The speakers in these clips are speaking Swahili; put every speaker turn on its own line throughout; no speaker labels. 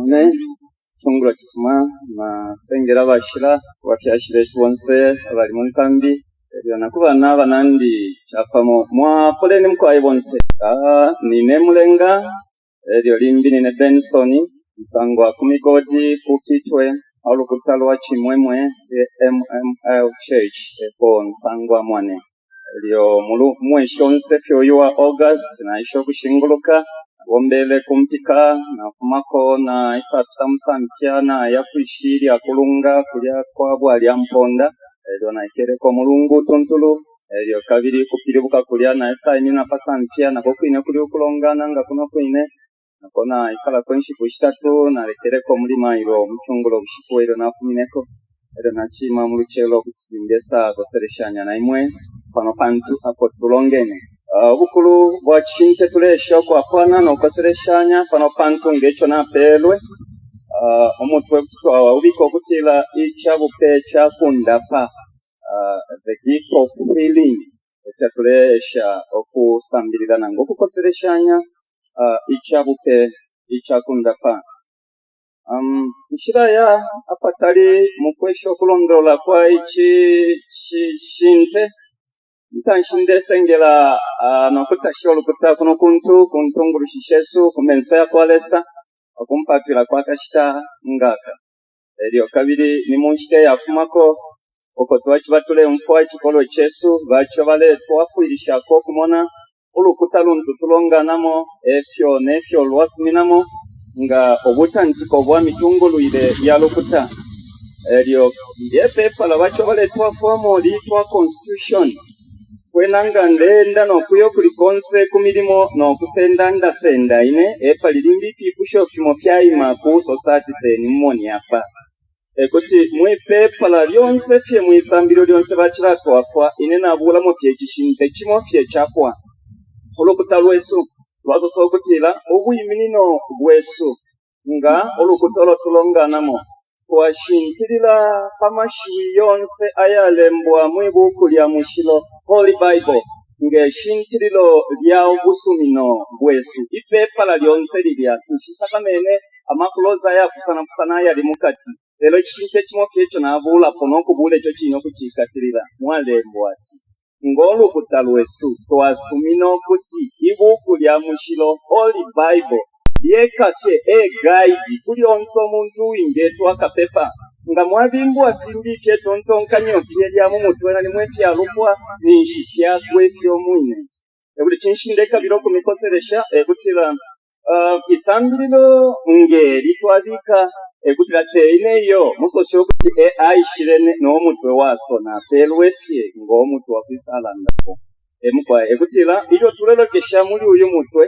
mune chungula kisuma na sengera bashira wakyashire bonse abali mu kambi ebyo nakubana banandi chapamo mwa poleni mkwaye bonse ni nemulenga ebyo limbini ne Benson nsangwa kumigodi kukitwe alukutalwa chimwemwe CMML Church epon nsangwa mwane ebyo mweshonse fyoywa August na isho kushinguluka wombele kumpika na kumako na isata msantiana ya kuishiri ya kulunga kulia kwa bwali ya mponda elio na ikere kwa mulungu tuntulu elio kabiri kupiribuka kulia na isa inina pasantiana kukuine kuli ukulongana nga kuna kuine na kona ikala kwenshi kushitatu na ikere kwa mulima ilo mchungulo kushiku ilo na kumineko elio na chima muluchelo kutindesa kosereshanya na imwe pano pantu ako tulongene bukulu bwachinte tulesha kwa kwana no kosereshanya pano pantu ngecho na pelwe omutwe kutwa ubiko kutila ichabupe cha kundapa the gift of healing tulesha okusambirira nango kukosereshanya ichabupe ichakundapa ishiraya apatali mukwesho kulondola kwa ichi shinte ntanshinde sengela nokutasholo kutakuno kuntunguru shishesu kumensa ya kwalesa okumpatira kwa kashita ngaka elio kabiri ni munshite ya kumako okotwachi batule mfwa chikolo chesu bacho bale twafuirisha ko kumona ulukutaluntu tulonganamo efyo lwasiminamo nga obutantiko bwa mitungulu ile ya lukuta elio yepepa la bacho bale twafuamo litwa constitution kwenanga ndenda no kuyo kulikonse kumilimo no kusenda senda ine epa lilimbiki kusho kimo pyaima ku society seni mmoni apa kuti mwepepa la lyonse fye mwisambiro lyonse bachira twafwa ine nabula mo fye kishinte kimo fye chakwa olukuta lwesu lwasoso kutila obuyiminino bwesu nga olukutolo tulonganamo twashintirira pamashiwi yonse ayalembwa mwibukulya mushilo Holy Bible ngeshintiriro lya obusumino bwesu ipepa la lyonse lilya nshisakamene amakuloza ya kusana yali mukati lero kishinte kimo kyecho nabula pono kubule cyo kino kuchikatirira mwalembwa ati ngolu kutalwesu twasumino kuti ibukulya mushilo Holy Bible yekate guide kuli onso omuntu ingetu akapepa nga mwabimbwa simbike tontonkanyo kyeya mu mutwena ni mweti alupwa ni shikya kwefyo mwine ebuli kinshindeka biro kumikoseresha ekutira isambiriro ngeri twabika ekutira teine yo musosho kuti aishirene no mutwe waso na pelwefye ngo mutwe wakisala ndako emukwa ekutira iyo tulelokesha muri uyu mutwe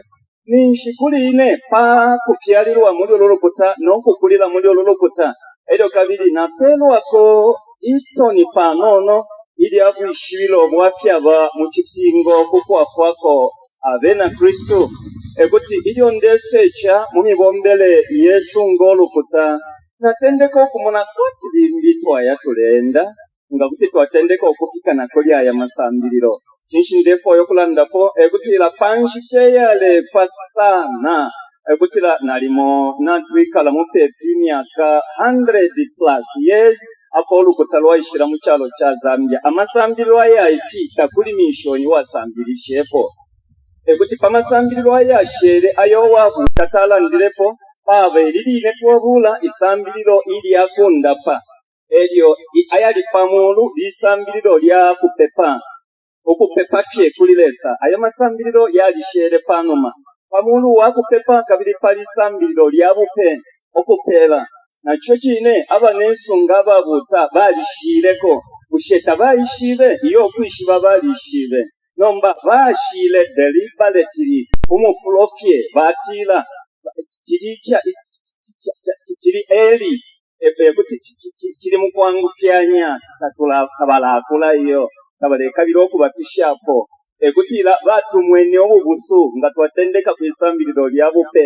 ninshikuline pa kufyalirwa muri olulukuta no kukulira muri olulukuta elio kabiri na pelo wako itoni panono ili abwishibilo bwafya ba mukipingo kukwa kwako abena Kristo ekuti ilio ndesecha mumibombele Yesu ngolukuta natendeko kumona koti limbitwa yatulenda nga kuti twatendeko okufika na kolya ya masambiriro kinshindefo yokulandapo ekutira panshite yale pasana ekutira nalimo natwikala mu pepimyaka 100 plus years apo olukutalwa ishira mu kyalo kya Zambia amasambiriro ayayifika kuli mishoni wasambirishepo ekuti pamasambiriro ayashere ayowabu tatalandirepo baba elili netwobula isambiriro ili yakundapa elio ayali pamulu lisambiriro lya kupepa okupepa kye kulilesa ayo masambiriro yalishere panoma pamulu wakupepa kabiri palisambiriro lyabupe okupela nacho kine abanensunga babuta balishireko kusheta bayishire iyo kwishiba balishire nomba bashile deliberately umufulofye batila kiri eli kuti kiri mukwangufyanya tatula kabala akula iyo kabaleka biro kubatishapo ekutira batumwene obubusu nga twatendeka kwisambiriro lyabupe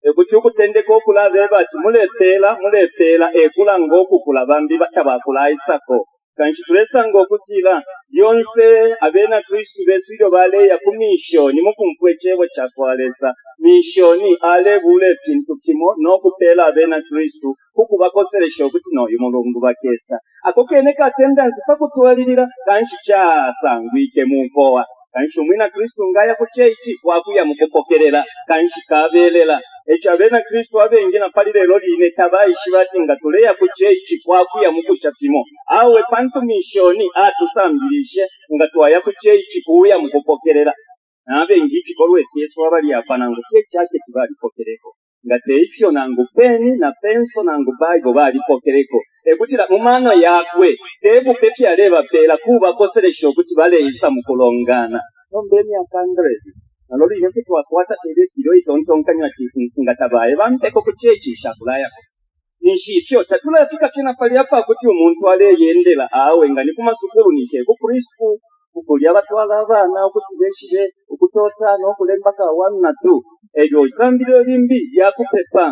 ekuti okutendeka okulaba bati mulepela ekula ng'okukula bambi batabakula isako kanshi tulesanga okutira byonse abena Kristo besiro bale ya kumishoni mukumpwe chebo chakwalesa mishoni alebule pintu kimo nokupela abena Kristo kukubakoseresha okuti no yumulungu bakesa akokene ka attendance pakutwalirira kanshi kyasangwike munkowa kanshi mwina Kristo ngaya kuchechi kwakuya mukupokerera kanshi kabelela echabena Kristo abenge na palire loli ne tabayishi batinga tuleya kuchechi kwakuya mukusha pimo awe pantu mishoni atusambilishe nga twaya kuchechi kuya mukupokerera nabe ngiki kolwe Yesu abali apanango kyake tibali pokereko ngate ifyo nangu peni na penso nangu Bible bali pokereko ekutira mumano yakwe tebu pepi aleba pela kuba koseresho okuti bale isa mukulongana nombeni akandrezi naloli nete twakwata tebe kilo itontonkanya ngatabaye bampeko kuchechi shakulaya nishi ifyo tatula fika kina pali hapa kuti umuntu aleyendela awe ngani kumasukuru nike ku Kristo kukulya batwala abana okuti beshire okutota nokulembaka 1 na 2 ebyo zambiro limbi yakupepa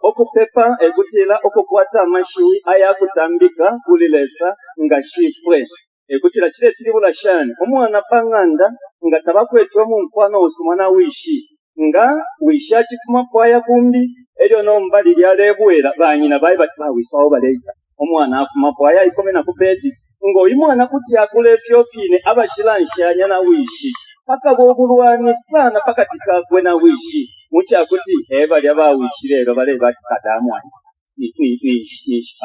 okupepa egutira okukwata amashiwi ayakutambika kulilesa nga shifwe egutira kile tilibula shani omwana panganda nga tabakwetwa mu mfano osumana wishi nga wishachi kuma kwaya kumbi elyo nombali lyalebwera banyina bayi batwawisawo baleza omwana afuma kwaya ikome na kupeti ngo imwana kuti akule fyofine abashilanshanya na wishi paka bobulwani sana paka tikakwe na wishi mucha kuti eba lyabawishi lero bale bati Sadamu ni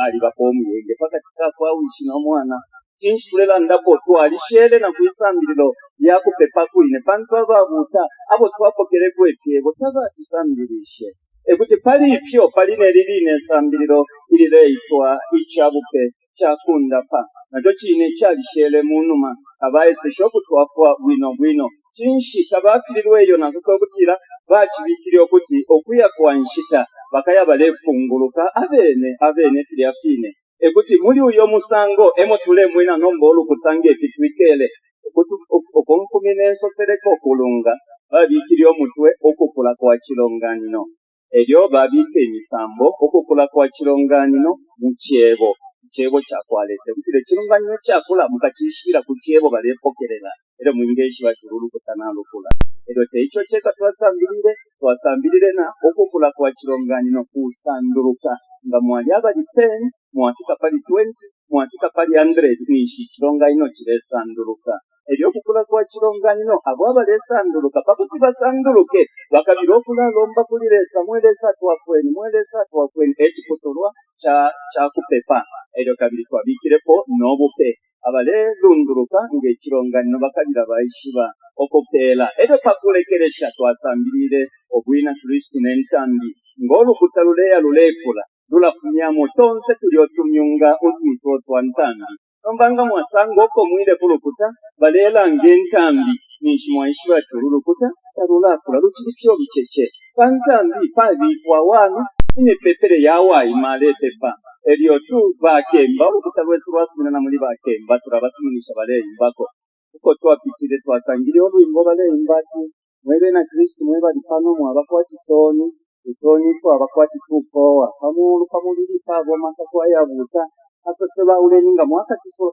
ali bakomu yenge paka tikakwa wishi na mwana chinshi kulela ndapo twalishere na kuisambirilo yakupepa kuine pantu ababuta abo twapokere kwetebo tabatisambirishye ekuti pali ifyo pali neriline sambirilo ilileitwa ichabupe chakunda pa nacho chine chalishere munuma abaese shoku twafwa bwino chinshi tabafilirweyo nakuko kutira bachibikiri okuti okuya kwanshita bakaya balefunguluka abene tilyafine ekuti muri uyo musango emotule mwina nombolo kutange pitwikele okonkumineso sereko kulunga babikiri omutwe okukula kwa chilonganino elyo babike emisambo okukula kwa chilonganino muchebo chebo chakwalese kutire chilonganino chakula mukachishira kuchebo balepokerera ero mwingeshi bachururu kutanalo kula ero teicho cheka twasambirire na okukula kwa chilonganino kusanduruka nga mwali abali 10 mwatuka pali 20 mwatuka pali 100 nishi chilonganino chilesanduruka elyo kukula kwa chilonganino abo abalesanduruka pakuti basanduluke bakabira okulalomba kuliresa mwelesa twakweni ekikutulwa cha kupepa elyo kabiri twabikirepo n'obupe abalelunduruka ng'ekilonganino bakabira bayishiba okupela elyo pakulekeresha twasambirire obwina Kristo n'entambi ng'olukuta luleya lulekula lulafunyamu tonse tulyotumyunga otwitwa twantambi nombanga mwasanga oko mwile kulukuta balela ng'entambi nishimwaishiba tululukuta talulakula lukiripyo bicheche pantambi pabikwa wanu imepepere yawa imaletepa elyo tu bakemba olukuta lwesu lwasumina na muli bakemba turabasimunisha baleymbako uko twapitire twasangire olwimbo baleymbati mwebe na Kristo mwebali pano mwabakwati toni twabakwati tukowa pamuliri pabo masako ayabuta asoseba uleninga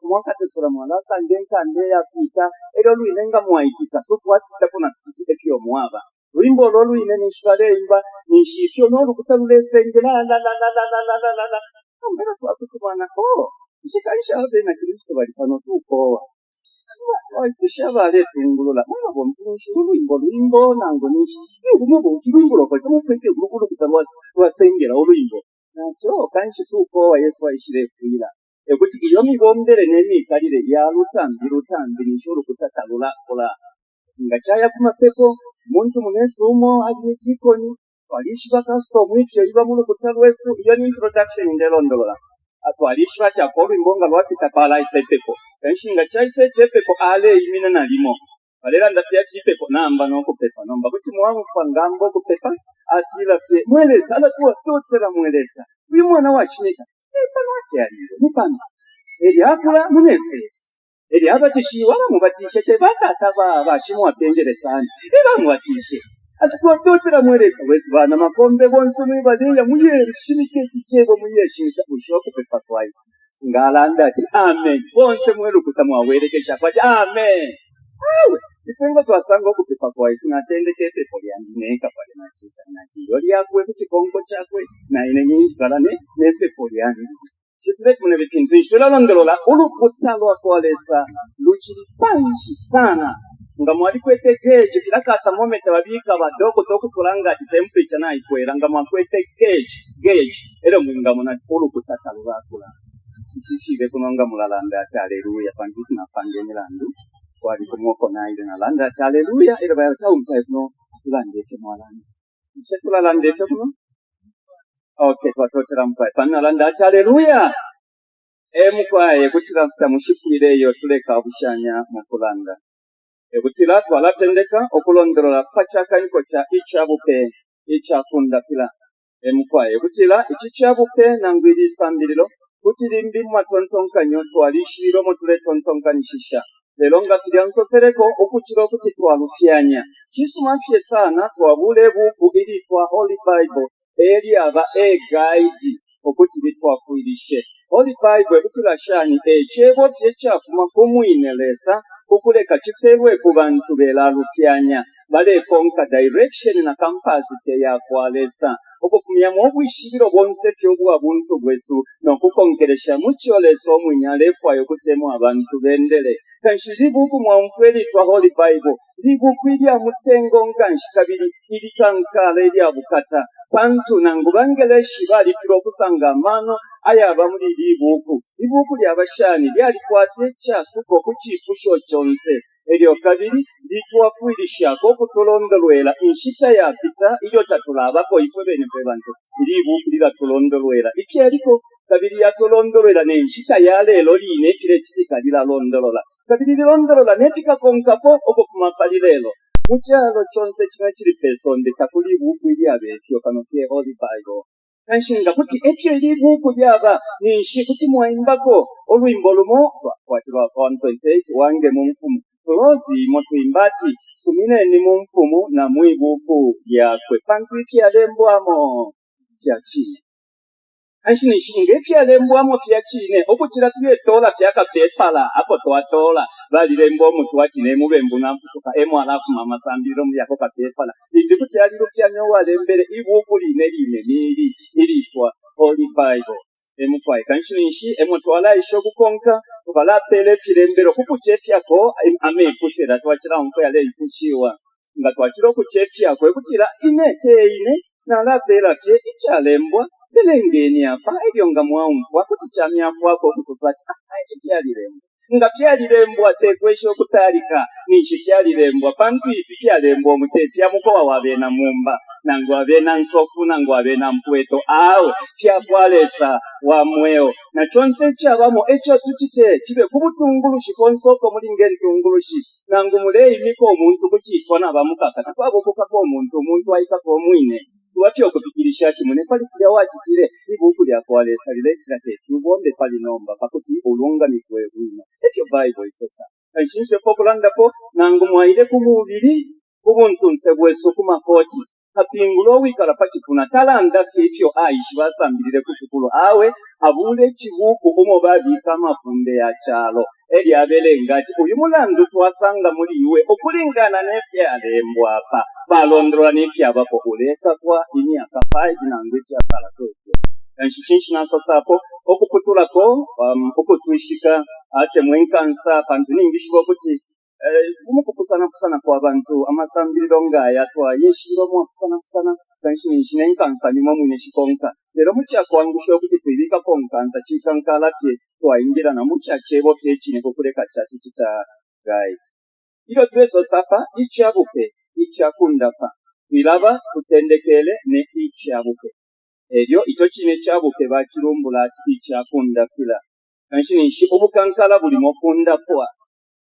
mwakasesora mwalasa ngenkande yapita elyo lwinenga mwaitika sokwatita kuna kitite kyo mwaba lwimbo lwine nishibaleimba nishifyo n'olukuta lulesengera la mbera twakutumana nshikalisha abe na Kristo bali pano tukowa waikushaba tungulula mwabo mtunshi lwimbo nango nishi ngumubo chilwimbo kwa sababu peke gukulu kutalwasengera olwimbo nacho kanshi tukowa Yesu ayishire kwira ekuti iyo mibombere nemikalire ya lutambi nishuru kutatalula kola ngachaya kumapepo muntu munesumo agikoni twalishwa custom ifyo iba mulu kutalwesu iyo ni introduction ndelondolola atwalishwa chakolo imbonga lwapita pala isepepo enshinga chaisepepo ale imina nalimo balera ndapya chipepo namba nokupepa nomba kuti mwamu fangambo kupepa atila pye mwelesa ala tuwa totera mwelesa uyu mwana washinika pano akyaliro mupano eri akula munefesi eri abatishiwa bamubatishe tebakata bashimu apenjeresani bamubatishe atutotera mwelesa wesu bana makombe bonse mwibaleya muyeri shinike kichebo muyeshinika bushoku kupepa kwayo ngalanda ati amen bonse mwerukuta mwawerekesha kwa amen awe ifungo twasanga okupipa kwa tunatendeke pepo lyandineka pale machisa nachiyo lyakwe kuchikongo chakwe na ine nyingi kalane nepepo lyandi chitule mune vitindu ishula londolola ulukuta lwakwalesa luchiri panshi sana nga mwali kwete geji kilakata momenta babika badoko tokutulanga ati temperature naikwera nga mwakwete geji ero mwinga muna ulukuta talulakula isishibe kunonga mulalanda ati haleluya panduti na pandemilandu wali kumoko na ile na landa haleluya ero bayo taumta kuno tulandete mwalanda setula landete kuno okay twatotera mpai panna landa haleluya emukwaye kutira mushikwire yo tuleka obushanya mukulanda ekutira twalatendeka okulondolola pachakayiko kya ichabupe ichakunda pila emukwaye kutira ichichabupe nangwiri sambiriro kutirimbi mwatontonkanyo twalishiro mutule tontonkanishisha lelo nga tulyansosereko okuchira okuti twalufyanya kisumafye sana twabule buku ilitwa Holy Bible eri aba guide okuti bitwakwirishe Holy Bible ekutulashani ekyebo kyekyafuma kumwinelesa kukuleka kiterwe ku bantu belalufyanya balekonka direction na compass teyakwalesa okufumyamu obwishibiro bwonsefyo obwa buntu bwesu n'okukonkeresha mukyoleso omwinyaleefwayo kutemu abantu bendere kanshi libuku mwamfu eritwa Holy Bible libuku ilya mutengo nkanshi kabiri ilikankala elya bukata pantu nangubangeleshi balitira okusanga amaano ayaba muli libuku lyabashani lyalikwata ekyasuka okukiifusha kyonse eryo kabiri litwafwirishako okutulondolwera nshita yapita iyo tatulabako ifwe bene fwe bantu libuku liratulondolwera ikyaliko kabiri yatulondolwera n'enshita yaleero liine ekiro ekitika lilalondolola kabiri lilondolola netikakonkapo okufuma kalilelo mukyalo kyonse kino kiri pesondeka ku libuku lyabetyo kano ke Holy Bible kanshinga kuti ekyo libuku lyaba ninshi kuti mwayimbako olwimbo lumo kwatirwa 128 wange mu mfumu tulozi motwimbati sumineni mu mfumu na mwibuku lyakwe pantu ikyalembwamo kyakine kanshini shinga ikyalembwamo fyakine okutira tuyetola fyakapepala ako twatola balirembo omuntu wakine mubembu nampusuka alafu mama sambiro muyako kapepala indi kutyali lufyanyo walembere ibuku line niri ilitwa Holy Bible emukwaye kanshininshi emutwala isho kukonka kubalapele kirembero kukuchefyako amekushera twachira onko yale ikushiwa nga twachira okuchefyako ekutira ine nalapela kye ikyalembwa belengeni apa ebyo nga mwawumfwa kuti kyamyakwako okususati ekyo kyalirembwa nga kyalirembwa tekwesha okutalika ninshi kyalirembwa pantu ifi kyalembwa omutetya mukowa wabena mumba nangu wabena nsofu nangu wabena mpweto awe kyakwalesa wamweo na kyonse kyabamo ekyo tukite kibe kubutungulushi konsoko mulinga entungulushi nangu muleyi miko omuntu kukiitwa n'abamukaka takwabokokako omuntu ayitako omwine tuwatyo okupikirisha kimune pali kulya wakitire ibuku lyakwalesa lirekira tetubombe pali nomba pakuti olungamikwe bwino ekyo Bible isosa kanshinshe pokulandako nangu mwaire kumubiri kubuntunse bwesu kumakoti kapingulo wikala pakifuna talanda kyekyo aishi basambirire kusukulu awe abule kibuku omo babika amafumbe ya kyalo eri abelengati uyu mulandu twasanga muri iwe okulingana n'ebyalembwa apa balondolwa n'ebyabako uleka kwa imyaka 5 nangu ekyasala kyokyo kanshinshe nasosapo okuputulako okutwishika ate mwenkansa pantu ningishibwa kuti umukukusana kwa bantu amasambiriro ngaya twayeshiro mwakusana kanshininshi nenkansa nimwe mwine shikonka lero mukyakwangushya okuti twibika konkansa chikankala tye twayingira na mukyakyebo kyekine kukuleka kyati kita guide iyo tweso sapa ikyabuke ikyakundapa twilaba tutendekele ne ikyabuke eryo icyo kine kyabuke bakirumbula ati ikyakundapila kanshininshi obukankala bulimo kundapwa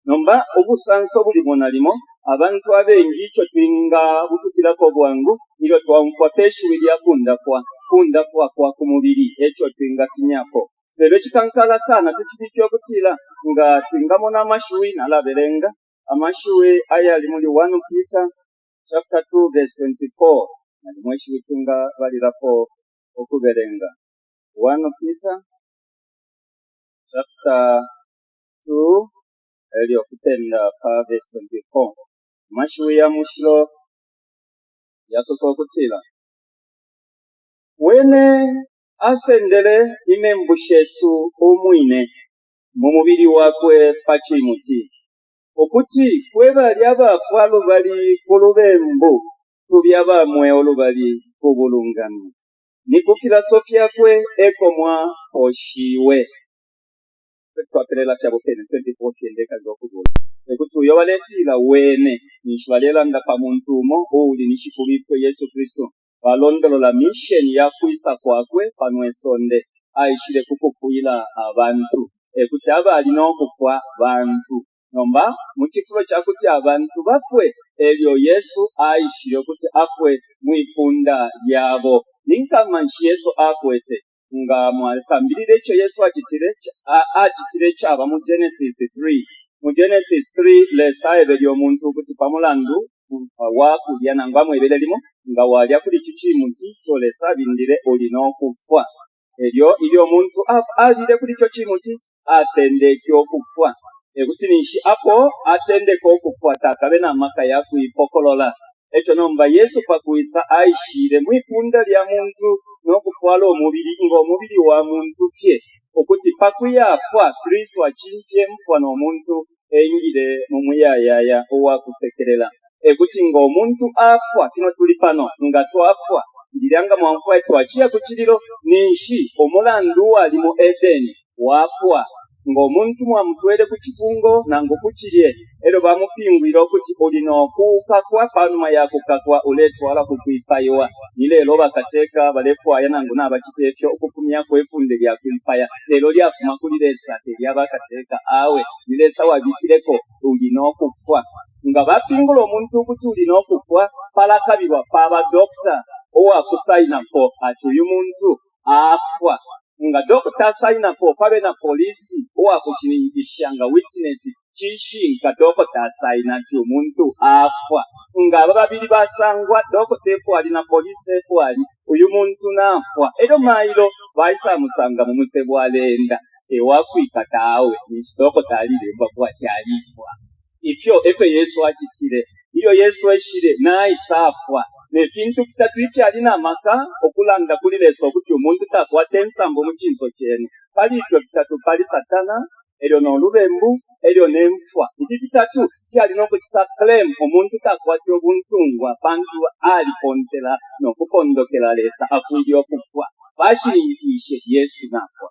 nomba obusanso buli monalimo abantu abengi icyo twinga bututirako bwangu ilo twamfwa peshi wilya kundapwa kwa kumubiri ekyo twinga kinyako lero kikankala sana tukibikyo butila nga twingamo n'amashuwi nalaberenga amashuwi ayali muli 1 Peter chapter 2 verse 24 nalimweshi witunga balirapo okuberenga 1 Peter chapter 2 eliokutenda pa verse 24 mashu ya mushiro yasoso okutira wene asendele imembushesu omwine mu mubiri wakwe pachimuti okuti kwebali abafu alubali ku lubembo tubyabamwe olubali ku bulungano niku filosofia kwe ekomwa oshiwe twaperela kyabo pene 24 kyendeka zokubula ekuti uyo waletila wene nishibalela ndapa muntu umo uli nishikubitwe Yesu Kristo balondolola mission ya kuisa kwakwe panwesonde aishile kukufuila abantu ekuti abali n'okufwa bantu nomba mukifulo kyakuti abantu bafwe elyo Yesu aishile okuti afwe mwipunda lyabo ninkamanshi Yesu akwete nga mwasambirire ekyo Yesu akitire kyaba mu Genesis 3 mu Genesis 3 lesaibe ly'omuntu okuti pamulandu wakulya nanga mwebere limo nga walya kuli kikimuti kyolesa bindire olina okufwa elyo omuntu alire kuli kyo kimuti atendeke okufwa ekuti nishi apo atendeke okufwa takabe n'amaka yakwipokolola ekyo nomba Yesu pakuisa aishire mwipunda lya muntu n'okufwala omubiri ng'omubiri wa muntu fye okuti pakuyafwa Kristo achimpye mfwa n'omuntu eyingire mu muyayaya owakusekerera ekuti ng'omuntu afwa kino tuli pano nga twafwa ndiranga mwanfwa twachiya ku kiriro ninshi omulandu ali mu Edeni wafwa ng'omuntu mwamutwere ku kifungo nango kukirye ero bamupingwira okuti olina okukakwa panuma yakukakwa uletwala kukwipaywa nilero bakateeka balefwaya nango n'abakiteekyo okufumya kwefunde lyakwipaya lero lyafuma kuliresa teryabakateeka awe nilesa wabikireko ulina okufwa nga bapingula omuntu okuti ulina okufwa palakabirwa paba dokita owakusaina po ati uyu muntu afwa nga dokita asaina po pabe na polisi owakushiningisha nga witness chishi nga dokita asaina ti omuntu afwa nga babiri basangwa dokita epo ali na polisi epo ali uyu muntu nafwa ero mailo baisa musanga mu musebwalenda ewakwikatawe dokita alirimba kwa kyalifwa ifyo efe Yesu akitire iyo Yesu eshire naisafwa nepintu kitatu ikyalina amaka okulanda kulilesa okuti omuntu takwata ensambo mu kinso kyene pali ityo bitatu pali satana eryo n'olubembu eryo n'enfwa iti bitatu kyalina okukita claim omuntu takwata obuntungwa bantu alipontera n'okupondokera lesa akwiri okufwa bashiningishe Yesu nafwa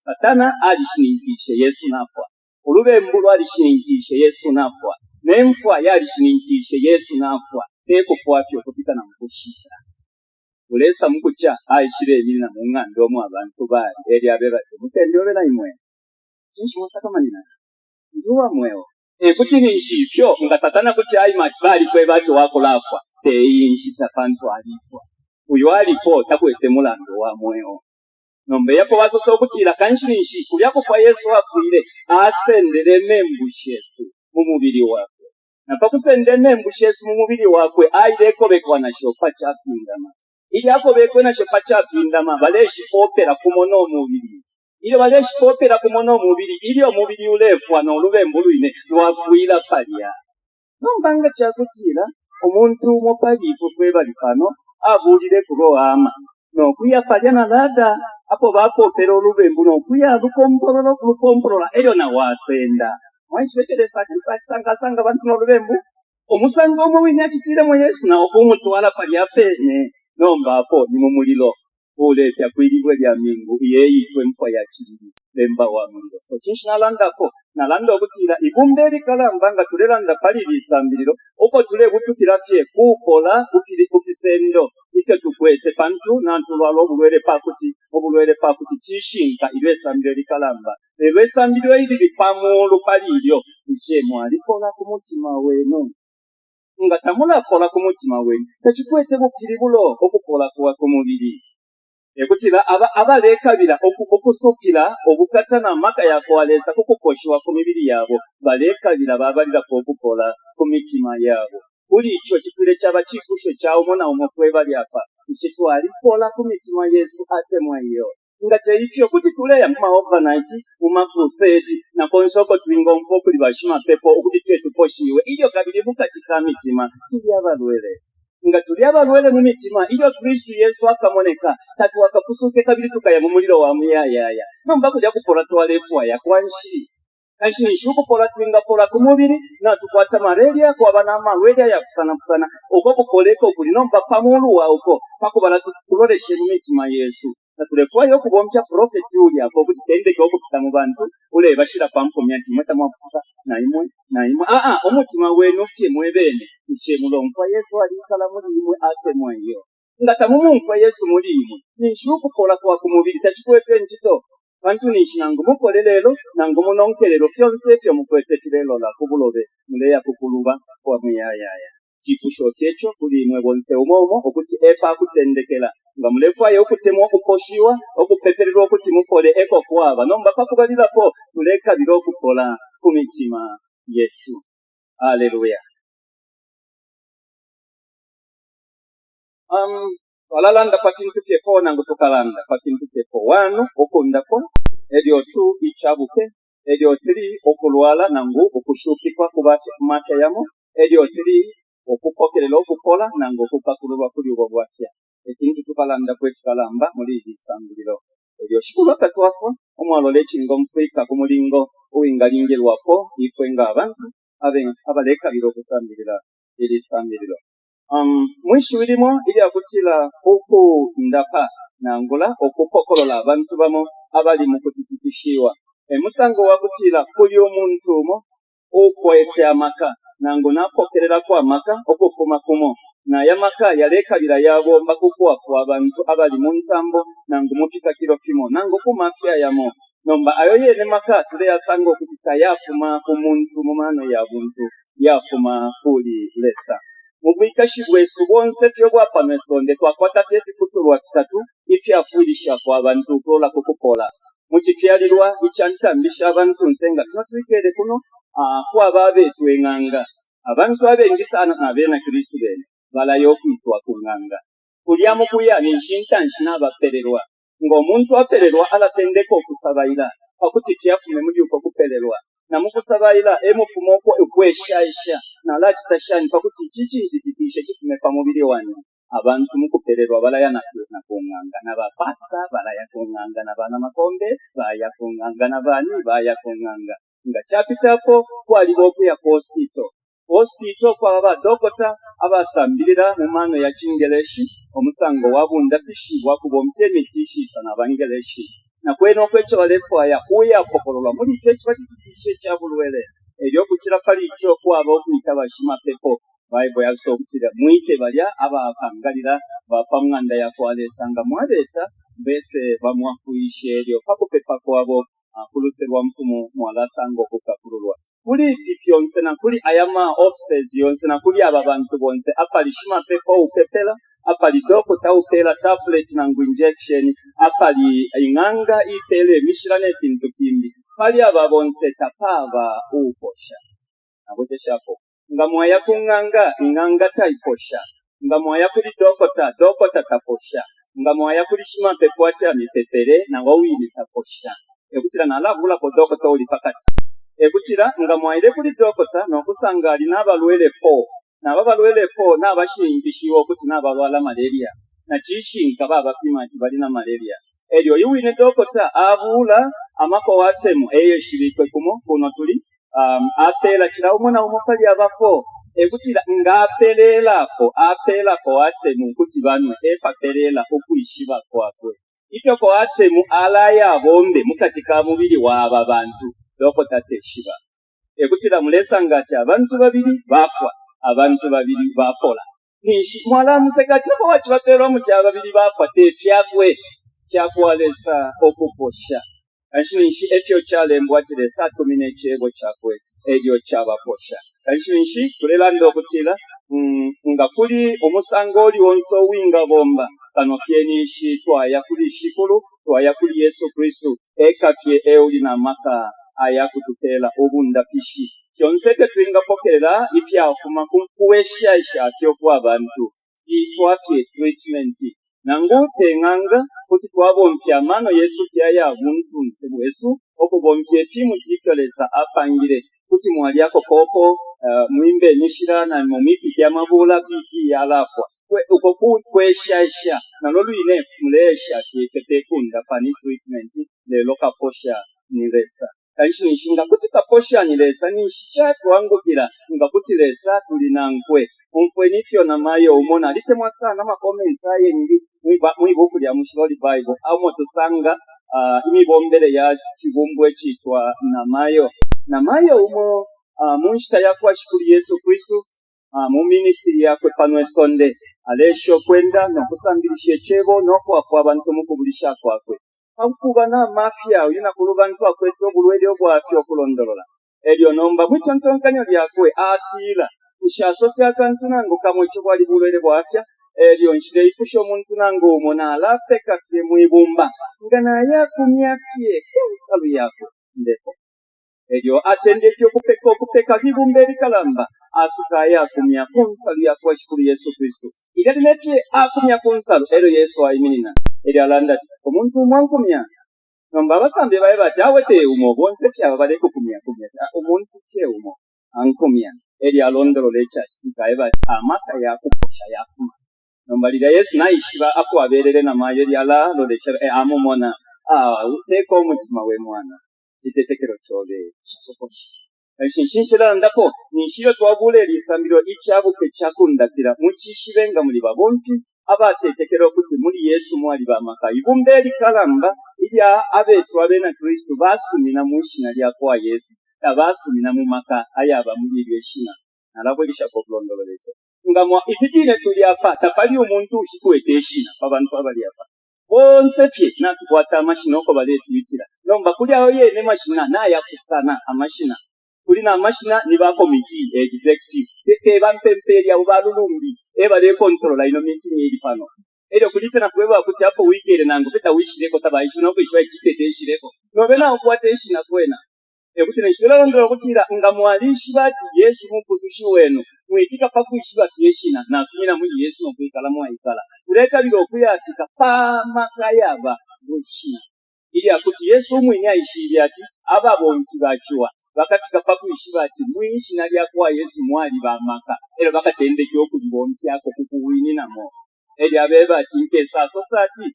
satana alishiningishe Yesu nafwa olubembu lwalishiningishe Yesu nafwa n'enfwa yalishiningishe Yesu nafwa tekufwatyo okupita na mukushira ulesa mukucha aishire ebiri na mung'ando omu abantu bali eri abebate mutendobera imwe chinshi musakamanina nduwa mweo kuti ninshifyo nga satana kuti aimati bali kwebati wakulafwa teyinshita pantu alifwa uyu alipo takwete mulando wa mweo nombe yapo wasoso okutira kanshi ninshi kulyako kwa Yesu akwire asendere membushesu mu mubiri wakwe napakusende nembushesu mu mubiri wakwe ailekobekwa na shopa chapindama ili akobekwe na shopa chapindama baleshi opera kumono omubiri ili baleshi opera kumono omubiri ili omubiri ulefwa n'olubembu luine lwafuira palya nombanga kyakutira omuntu mopalifu kwebali pano abulire kuroama n'okuya palya na lada apo bapopera olubembu n'okuya lukompolola eryo nawasenda mwaishweteresa kisanga bantu n'olubembu omusango omubiri akitire mu Yesu nawo kumutwala palya pene nomba apo ni mu muliro uletya kwiribwe lya mingu yeyitwe mfwa ya kiriri lemba wa muliro so chinshi nalanda okutira ibumbe likalamba nga tulelanda pali lisambiriro uko tule kutukira fye kukola kukisendo ike tukwete pantu nantulwala obulwere pakuti chishinka ilwesambiro likalamba elwesambiro ilili pamulu palilyo nchemu alikola ku mutima weno nga tamulakola ku mutima wenu tekikwete bukiri bulo okukola kuwa ku mubiri ekutira abalekabira okusukira obukata n'amaka yakwalesa kukukoshiwa ku mibiri yabo balekabira babalira okukola ku mitima yabo kuli ikyo kitule kyaba kikusho kyawo mona omwe kwebali apa kitwalikola ku mitima Yesu atemwa iyo nga teifyo kuti tuleya mu overnight mu crusade na konsoko tulinga omfoko libashima pepo okuti tuposhiwe iyo kabiri mukati ka mitima tuli abalwele nga tuli abalwele mu mitima iyo Kristo Yesu akamoneka tatu akakusuke kabiri tukaya mu muliro wa muyayaya nomba kujja kupola twalefu ya kwanshi kashini shuko pola twinga pola kumubiri na tukwata malaria kwa bana malaria ya kusana okoko koleko kuli nomba pamulu wa uko pakubala tukuloleshe mu mitima Yesu na tulekwayo kubombya prophet uli apo kuti tende kyoko kutamu bantu ule bashira pamkomya timota mwafuka na imwe omutima wenu fye mwebene ishe mulongo Yesu alikala muri imwe ate mwayo ngata mumuntu Yesu muri imwe nishuko pola kwa kumubiri tachikwete ntito bantu nishinango mukole lelo nango munonkelero fyonse fyo mukwetetirelo la kubulobe muleya kukuluba kwa muyayaya chikusho checho kuli imwe bonse umomo okuti epa kutendekela nga mulekwayo okutema okuposhiwa okupepererwa okuti mukole eko kwaba nomba pakubalirako tuleka biro okukola ku mitima Yesu. Haleluya. Walalanda pakintu kyeko nango tukalanda pakintu kyeko wano okundako elyo 2 ichabuke elyo 3 okulwala nango okushukikwa kubati kumata yamo elyo 3 okukokerera okukola nango okupakulwa kuli obwo bwatya ekintu tukalanda kwekikalamba muri isambuliro elyo shikulo katwafo omwalole kingo mfrika kumulingo uwingalingelwako ifwenga abantu abaleka biro kusambirira eri sambiriro mwishi wilimo ili akutila huku ndapa nangula okukokolola abantu bamo abali mukutitikishiwa emusango wakutila kuli omuntu umo okwete amaka nango nakokerera kwa maka okukuma kumo na yamaka yalekalira yabomba kukwafu abantu abali mu ntambo nango mufika kilo kimo nango kumafya yamo nomba ayo yene maka tule yasango okutita yafuma kumuntu mumano ya buntu yafuma kuli lesa mubwikashibwe subonse fyo bwapa mesonde twakwata tete kutulwa kitatu ifya fuilisha kwa abantu kulola kukukola mukifyalirwa icyantambisha abantu nsenga twatwikere kuno kwa babe twenganga abantu abengi sana abena Kristo bene balayo kwitwa kunganga kulyamu kuya nishintanshi nabapererwa ng'omuntu apererwa alatendeko okusabayira akuti kyafume muri uko kupererwa na mukusabayira emufumo ko okweshaisha na lachitashani pakuti chichitikishe kifume pa mubiri wanyu abantu mukupererwa balaya na kunganga na bapasta balaya kunganga na bana makombe baya kunganga na bani baya kunganga nga chapitapo kwaliboke ya hospital kwa baba dokota abasambirira mu mano ya Chingereshi omusango wabunda pishibwa kubomtemi tishisha na Bangeleshi na kweno kwecho walefu ya uya kokolola muri chechi bachitishe cyabulwele elyo kukira pali cyo kwabo kwita bashima pepo Bible yasobutira mwite balya abakangalira bapamwanda ya kwalesanga mwaleta bese bamwakuishe elyo pakupepa kwabo kuluserwa mfumu mwalasango kukakululwa kuli tifyonse na kuli ayama offices yonse na kuli ababantu bonse apali shima pepo upepela apali dokota upela tablet na injection apali inganga ipele mishirane tintu kimbi pali ababonse tapava ukosha naboteshapo ngamwaya kunganga inganga taiposha ngamwaya kuli dokota taposha ngamwaya kuli shima pepo acha mipepere na wawili taposha ekutira nalavula ko dokota uli pakati ekutira ngamwaire kuli dokota nokusanga ali nabalwele po nabashingishiwa okuti nabalwala malaria na chishinga babapima ati balina malaria elyo yuwine dokota abula amako watemu eyeshirikwe kumo kuno tuli apela kira umuna umukali abako ekutira ngapelelako apelako watemu kuti banwe epapelela okuyishiba kwakwe ityo ko watemu alaya bombe mukatika mubiri waba bantu dokota teshiba ekutira mulesa ngati abantu babiri bafwa abantu babiri bapola nishi mwala musekati ko wachibapero mu cyaba babiri bafwa tefyakwe cyakwalesa okuposha ashinishi etyo chalembwa tiresa tumine chego chakwe elyo cyabaposha ashinishi kulelando okutira nga kuli omusango oli wonso winga bomba kano kyenishi twaya kuli shikulu twaya kuli Yesu Kristo ekafye euli na maka ayakututela obunda pishi kyonseke twinga pokerera ifyafuma kuweshaisha atyo kwa bantu itwafye treatment nangu tenganga kuti twabompya mano Yesu kyaya buntu nsebuesu okubompya timu kikolesa apangire kuti mwaliako koko mwimbe nishirana mu miti ya mabula biki yalapwa uko kweshasha na loluine mulesha kieketekunda pani treatment le loka posha nilesa kaishi nishinga kuti kaposha nilesa nishichatu wangu kila nga kuti lesa tulinankwe umpwe nifyo na mayo umona litemwa sana makomensa yengi mwibuku lya mushiroli Bible amo tusanga imibombele ya chibumbwe chitwa na mayo umo munshita yakwa shikuli Yesu Kristo mu ministry yakwe panwe sonde alesho kwenda nokusambirisha echebo nokwakwa abantu mukubulisha kwakwe akuba na mafia uyina kulubantu akwetso bulwere obwafyo okulondolola elyo nomba mwitontonkanyo lyakwe atila kushasosia kantu nango kamwe chobwali bulwere bwafya elyo nshire ikusho muntu nango umona alafeka kye mwibumba ngana yakumyakye kunsalu yako ndeko elyo atende kyo kupeka bibumbe bikalamba asukaya akumya kunsalu yako shikuru Yesu Kristo idatinete akumya kunsalu elyo Yesu ayiminina elyo alanda omuntu mwankumya nomba basambe baye batawete umo bonse kyaba bale kukumya omuntu kye umo ankumya elyo alondolo lecha kikaye bati amaka yakuposha yakuma nomba lira Yesu naishiba apo aberere na mayo lyala lolesha amumona uteko umutima we mwana kitetekero chobe chisokoshi Shinshinshira ndako nishiro twabule lisambiro icyabuke cyakundatira mucishibenga muri babompi abatetekero kuti muri Yesu mwali bamaka ibumbeli kalamba ilya abetu abena Kristo basumina mushina lya kwa Yesu abasumina mu maka ayaba muri yeshina nalabwelisha ko blondoleko ngamwa ifitine tuliapa tapali umuntu ushikuweteshina abantu abali apa bonse pye natukwata amashina ko baletu bitira nomba kuli aho yene mashina naya kusana amashina kulina amashina nibako miti executive teke bampemperi abo balulumbi ebale control ino miti nyiri pano edo kulitena kuweba kuti hapo wikere nango peta wishireko tabaisho nako ishwa ikiteshireko nobena ukwateshina kwena ekuti nishwela ndo kutira ngamwalishi bati Yesu mukuzushi wenu mwitika pakuishi bati yeshina nasumina muri Yesu no kwikala mwaikala kuleka biro kuyatika pama kayaba bushina ili akuti Yesu mwini aishiri ati ababonki bachiwa bakatika pakuishi bati mwishi nalya kwa Yesu mwali bamaka ero bakatendeke okubonki yako kukuwini namo eli abeba tinkesa society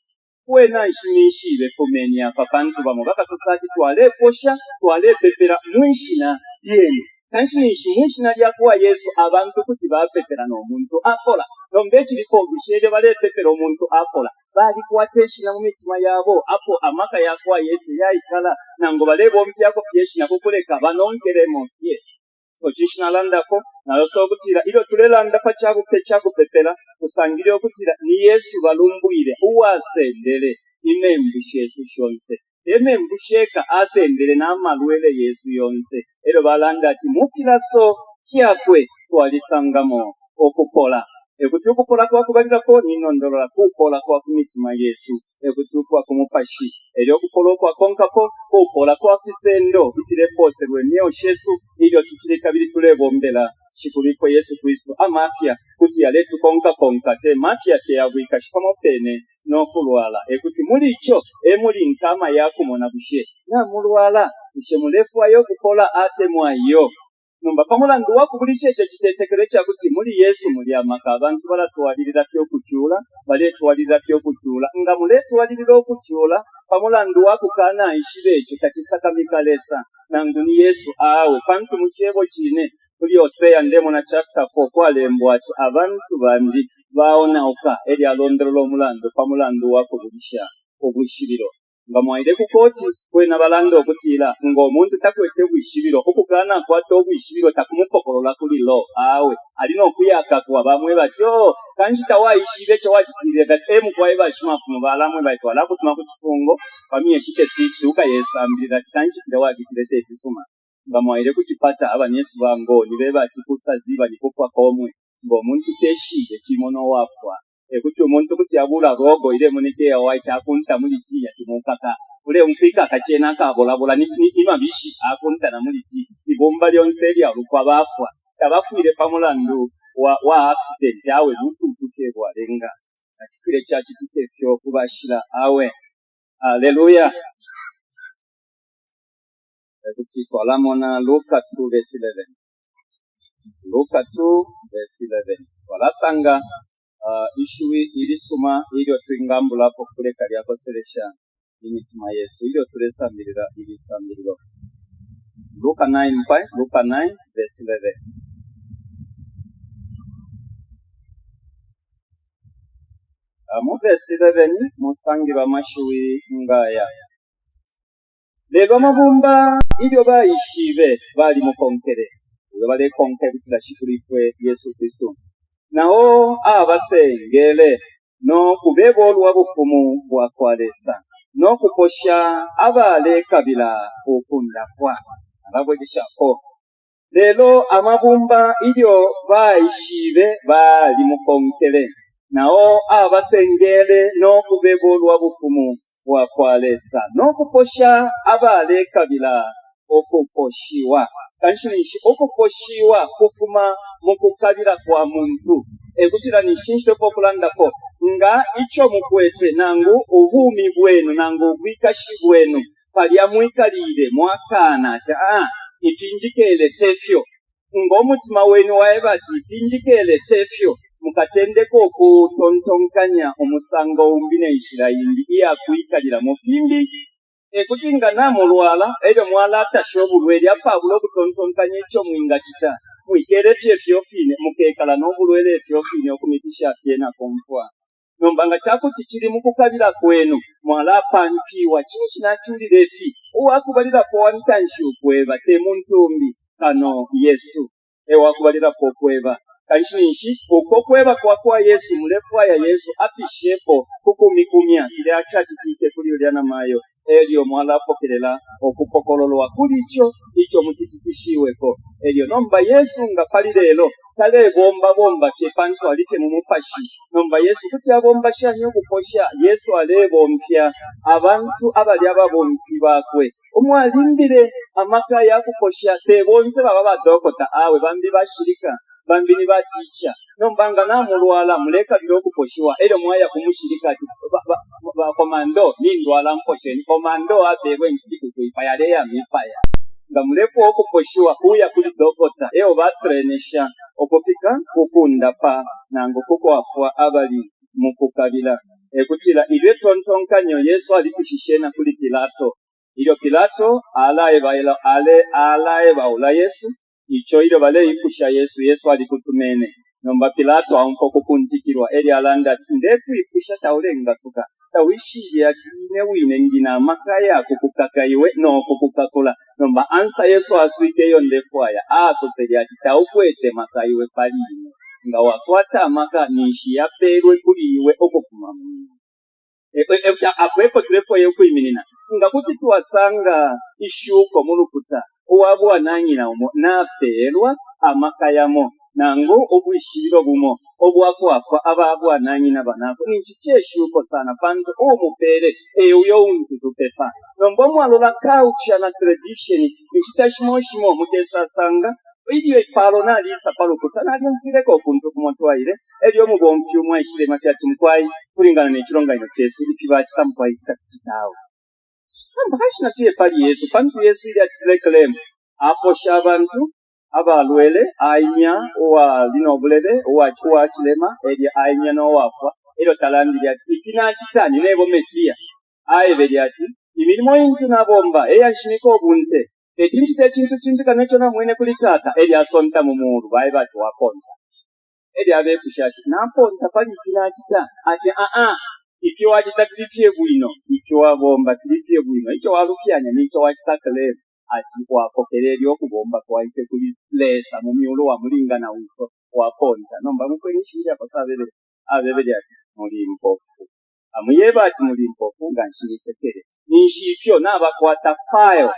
kwena ishimishire komenya papantu bamo baka society twale posha twale pepera mwishina yenu kanshinishi mwishina lya kwa Yesu abantu kuti bapepera no muntu akola nombechi likogushere bale pepera omuntu akola bali kwateshina mu mitima yabo apo amaka ya kwa Yesu yaikala nango bale bompi yako pyeshina kukuleka banonkeremo ye so chishina landako naloso kutira ilo tulelanda pachabu pechabu pepera kusangire okutira ni Yesu balumbuire uwasendele imembushe Yesu shonse emembusheka asendele namalwele Yesu yonse ero balanda ati mukilaso kyakwe twalisangamo okukola ekuti okukola kwakubalirako ninondolola kukola kwa kumitima Yesu ekuti kwa kumupashi eri okukola kwa konkako kukola kwa kisendo bitire pose lwenyo Yesu ilyo tukire kabiri tulebombela shikuliko Yesu Kristo amafya kuti yaletu konka te mafya te yabwika shikamo pene nokulwala ekuti muri cyo emuli nkama yakumona bushe na mulwala bushe mulefu ayo kukola ate mwayo nomba pamulandu wakubulisha ekyo kitetekero kyakuti muri Yesu muli amaka abantu balatwalirira kyokukyula baletwalirira kyokukyula nga muletwalirira okukyula pamulandu wakukana ishire ekyo kakisakamikalesa nangu ni Yesu awe pantu mukyebo kine kuli Hosea ndemo na chapter 4 kwalembwa ati abantu bandi baonauka eri alondolola omulandu pamulandu wakubulisha obwishiriro nga mwaire kukoti kwena balanda okutira nga omuntu takwete obwishiriro okukana kwata obwishiriro takumupokolola kuli lo awe alina okuyaka kwa bamwe batyo kanjita waishire kyo wakitire that kwaye bashima ku balamwe bayitwala kutuma ku kifungo pamye shike six ukayesambira kanjita wakitire ebisuma nga mwaire kukipata abanyesi bango nibeba kikusaziba nikupwa komwe ngo omuntu teshire kimono wafwa ekuti omuntu kuti abula rogo ile munike ya white akunta muri kiya kimukaka ule umfika kachena kabola ni mabishi akunta na muri ki ibomba lyonse lya lukwa bafwa tabafuire pamulandu wa accident yawe mutu tukebwa lenga akifire kyakitiko okubashira awe. Haleluya. Tukikolamo na Luka 2:11. Luka 2:11. Walasanga ishiwi ilisuma ilyo twingambulapo kuleka lyakoselesha imitima Yesu ilyo tulesamirira ilisamiriro. Luka 9:11. Mu verse 11 musangirwa amashiwi ngaya. Lelo amabumba ilyo bayishibe bali mukonkere. Uyo bale konkere kutila shikulikwe Yesu Kristo. Nao abasengele no kubeba olwabufumu bwakwalesa no kuposha abale kabila okunda kwa abagwegishako. Lelo amabumba ilyo bayishibe bali mukonkere. Nao abasengele no kubeba olwabufumu bwakwalesa no kuposha abale kabila okuposhiwa. Kanshinishi okuposhiwa kufuma mukukabira kwa muntu. Ekutira nishinshwe pokulandako nga icho mukwete nangu ubumi bwenu nangu ubwikashi bwenu palya mwikalire mwakana cha ipinjikele tefyo ng'omutima wenu waebati ipinjikele tefyo mukatendeko okutontonkanya omusango umbine ishirayindi iya kuikalira mufimbi. Ekutinga namulwala eyo mwala atashobulwere apabula okutontonkanya ekyo mwinga kita mwikere fyofine mukekala n'obulwere fyofine okumitisha fyena komfwa nombanga kyakuti kiri mukukabira kwenu mwala apantiwa kinshi nakyulira efi owakubalira ko wanitanshi okweba temuntumbi kano Yesu ewakubalira ko okweba kanshi okokweba kwa Yesu mulefwa ya Yesu apishepo kukumikumya ile achachi kike kulyo na mayo elio mwala pokelela okupokololwa kulicho icho mutitikishiweko elio nomba Yesu nga pali lelo tale bomba kepantu alite mumupashi nomba Yesu kuti abomba shanyo kuposha Yesu alebompya abantu abali ababompi bakwe omwalimbire amaka yakuposha tebonse baba badokota awe bambi bashirika bambini baticha nombanga namulwala muleka birokuposhiwa elio mwaya kumushirika ba komando nindwala mposheni komando abebwe ntiku kuipaya ya mipaya nga mulepo okuposhiwa kuya kuli dokota eo batrenesha okupika kukunda pa nango kukwafwa abali mukukabila ekutila ilwe tontonkanyo Yesu alikushishena kuli Pilato ilyo Pilato alaye baula Yesu icho ilyo bale ikusha Yesu alikutumene nomba Pilato aunko kukuntikirwa eli alanda ndeku ikusha taulenga suka tawishi ya kine wine ngina makaya kukukakaiwe no kukukakula nomba ansa Yesu asuike yo ndefwaya soseli ati taukwete makaiwe palime nga wakwata maka nishi ya perwe kuliwe okufuma mungu apwepo tulepo yekuiminina nga kuti tuwasanga ishuko mulukuta uwabwa nanyina umo naperwa amakayamo nango obwishiriro bumo obwakwafa ababwa nanyina banako ninchi kyeshuko sana panto omupere uyo untu tupepa nombo mwalola culture na tradition nchitashimoshimo mutesasanga ilyo ipalo nalisa palo kutanali mfireko kuntu kumotwaire elyo mubompi umwashire matyati mkwai kulingana n'ekironga ino kyesu likibachi kamkwai takitawo mbakashina tuye pali Yesu pantu Yesu ili atireklem aposha abantu abalwele ainya owa linobulele owa chilema eli ainya no wafa elo talandi yati ikina kitani nebo Mesia aibeli ati imirimo y'intu nabomba eyashimiko obunte ekintu kanacho na mwene kulitata eli asonta mumuru bae batu wakonta eli abekushaki naponta pali kina kita ati ikyo wajita kilifye bwino ikyo wabomba kilifye bwino ikyo walufyanya nicho wachitakale ati wakokereri okubomba kwaite kuli lesa mumyulo wa mulinga na uso wakonta nomba mukwenishira pasabele abebeli ati mulimpofu amuyeba ati mulimpofu nganshirisekere nishipyo nabakwata fayo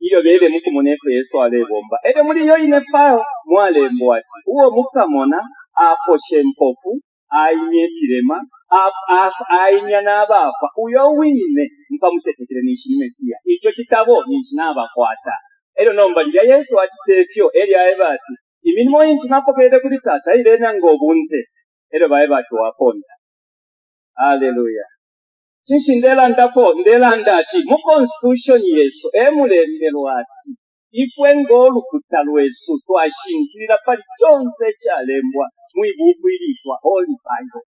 iyo bebe mukumuneko Yesu alebomba ede muri yo ine fayo mwalembo ati uwo mukamona aposhe mpofu ainye kirema ainya n'abafa uyo wine nkamutetekere nishi Mesia icho kitabo nishi n'abakwata ero nomba lya Yesu atitefyo eri aebati imirimo y'intu napokere kuli tata irena ngobunte ero baebati wakonda Hallelujah. Chinshi ndelanda ati mu constitution yesu emulemberwa ati ifwe ng'olukuta lwesu twashingirira pali kyonse ekyalembwa mu ibuuku iriitwa Holy Bible.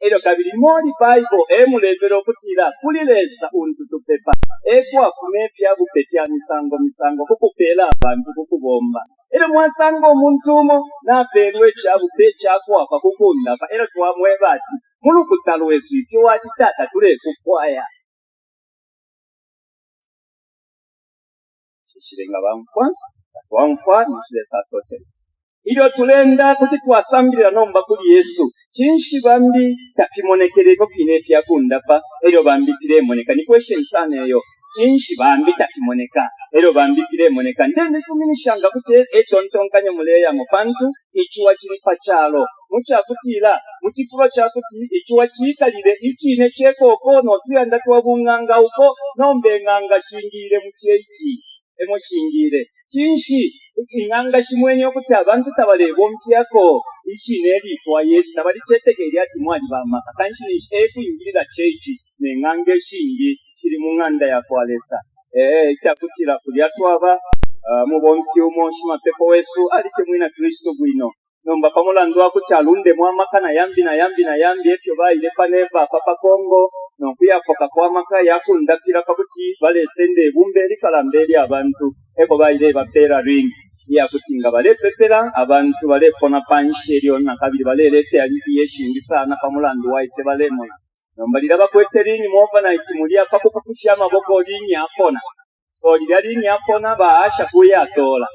Eryo kabiri Holy Bible emulembera okutira kulilesa untutupepa ekwafuna ebyabupetya misango kukupeera abantu kukubomba. Eryo mwasanga omuntu omo n'apeerwa ekyabupe ekyakwafa kukundapa era twamweba ati mulukuta lwesu ityo wakitaata tulekufwaya. Shishirenga bamfa nishilesa tote. Ilyo tulenda kuti twasambirira nomba kuli Yesu. Chinshi bambi takimonekere kine byakundapa eryo bambi kiremoneka. Ni question sana eyo. Chinshi bambi takimoneka eryo bambi kiremoneka. Ndende suminishanga kuti etontonkanye muleya mupantu ichiwa chiri pachalo. Mucha kutira muchifuba chakuti ichiwa chikalire ichine chekoko no tuyanda twabunganga uko nombe nganga shingire muchechi emo shingire chinshi inganga shimwenye okuti abantu tabalebo mpyako ishineri kwa Yesu tabali chetekeri ati mwali bamaka kanshi ekuyingirira chechi nenganga shingi kiri munganda ya kwalesa cyakutira kulya twaba mu bonki umonshi mapepo wesu ali kimwina Kristo gwino nomba pamulandu akuti alunde mwamaka na yambi etyo bayile paneva papa Kongo nokuyafoka kwamaka yakundapira kakuti balesende ebumbe likalamberi abantu eko bayile bapera ring yakutinga balepepera abantu balepona panshi eryo nakabiri balelete alibi yeshingi sana pamulandu waite balemona nomba liraba kweterinyi mwova na ikimulia pakupakushya amaboko linyi apona so lirali apona baasha kuyatola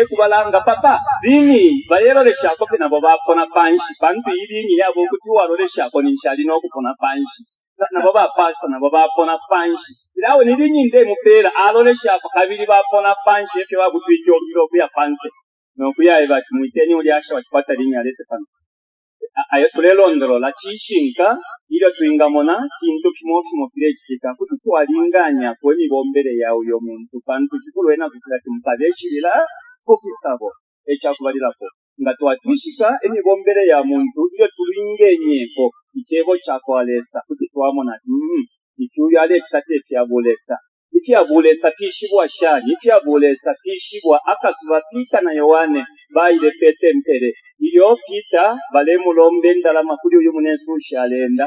kubalanga papa lini balelolesha ko nabo bapona panshi bantu ilinyi yabo kuti walolesha ko ninshali nokupona panshi nabo bapasa nabo bapona panshi irawe nilinyi nde mupera alolesha ko kabiri bapona panshi efyo babutwijjo biro kuya panse nokuyaye bati muiteni uli asha wakipata linyi alete panse ayo tulelondolola chishinka ilo tuingamona kintu kimofimo kirekika kuti twalinganya kwemibombere yawe yo muntu pantu chikulu ena kusilati mukabeshirira kokisabo ekyakubalirako nga twatwishika emibombere ya muntu iyo tulingenyeko ichebo chakwalesa kuti twamona ikyuyo ale kitate ikyabulesa tishibwa shani ikyabulesa tishibwa akasuba Pita na Yohane bayile pete mpere iyo Pita balemulombe ndala makuli uyu munesu shalenda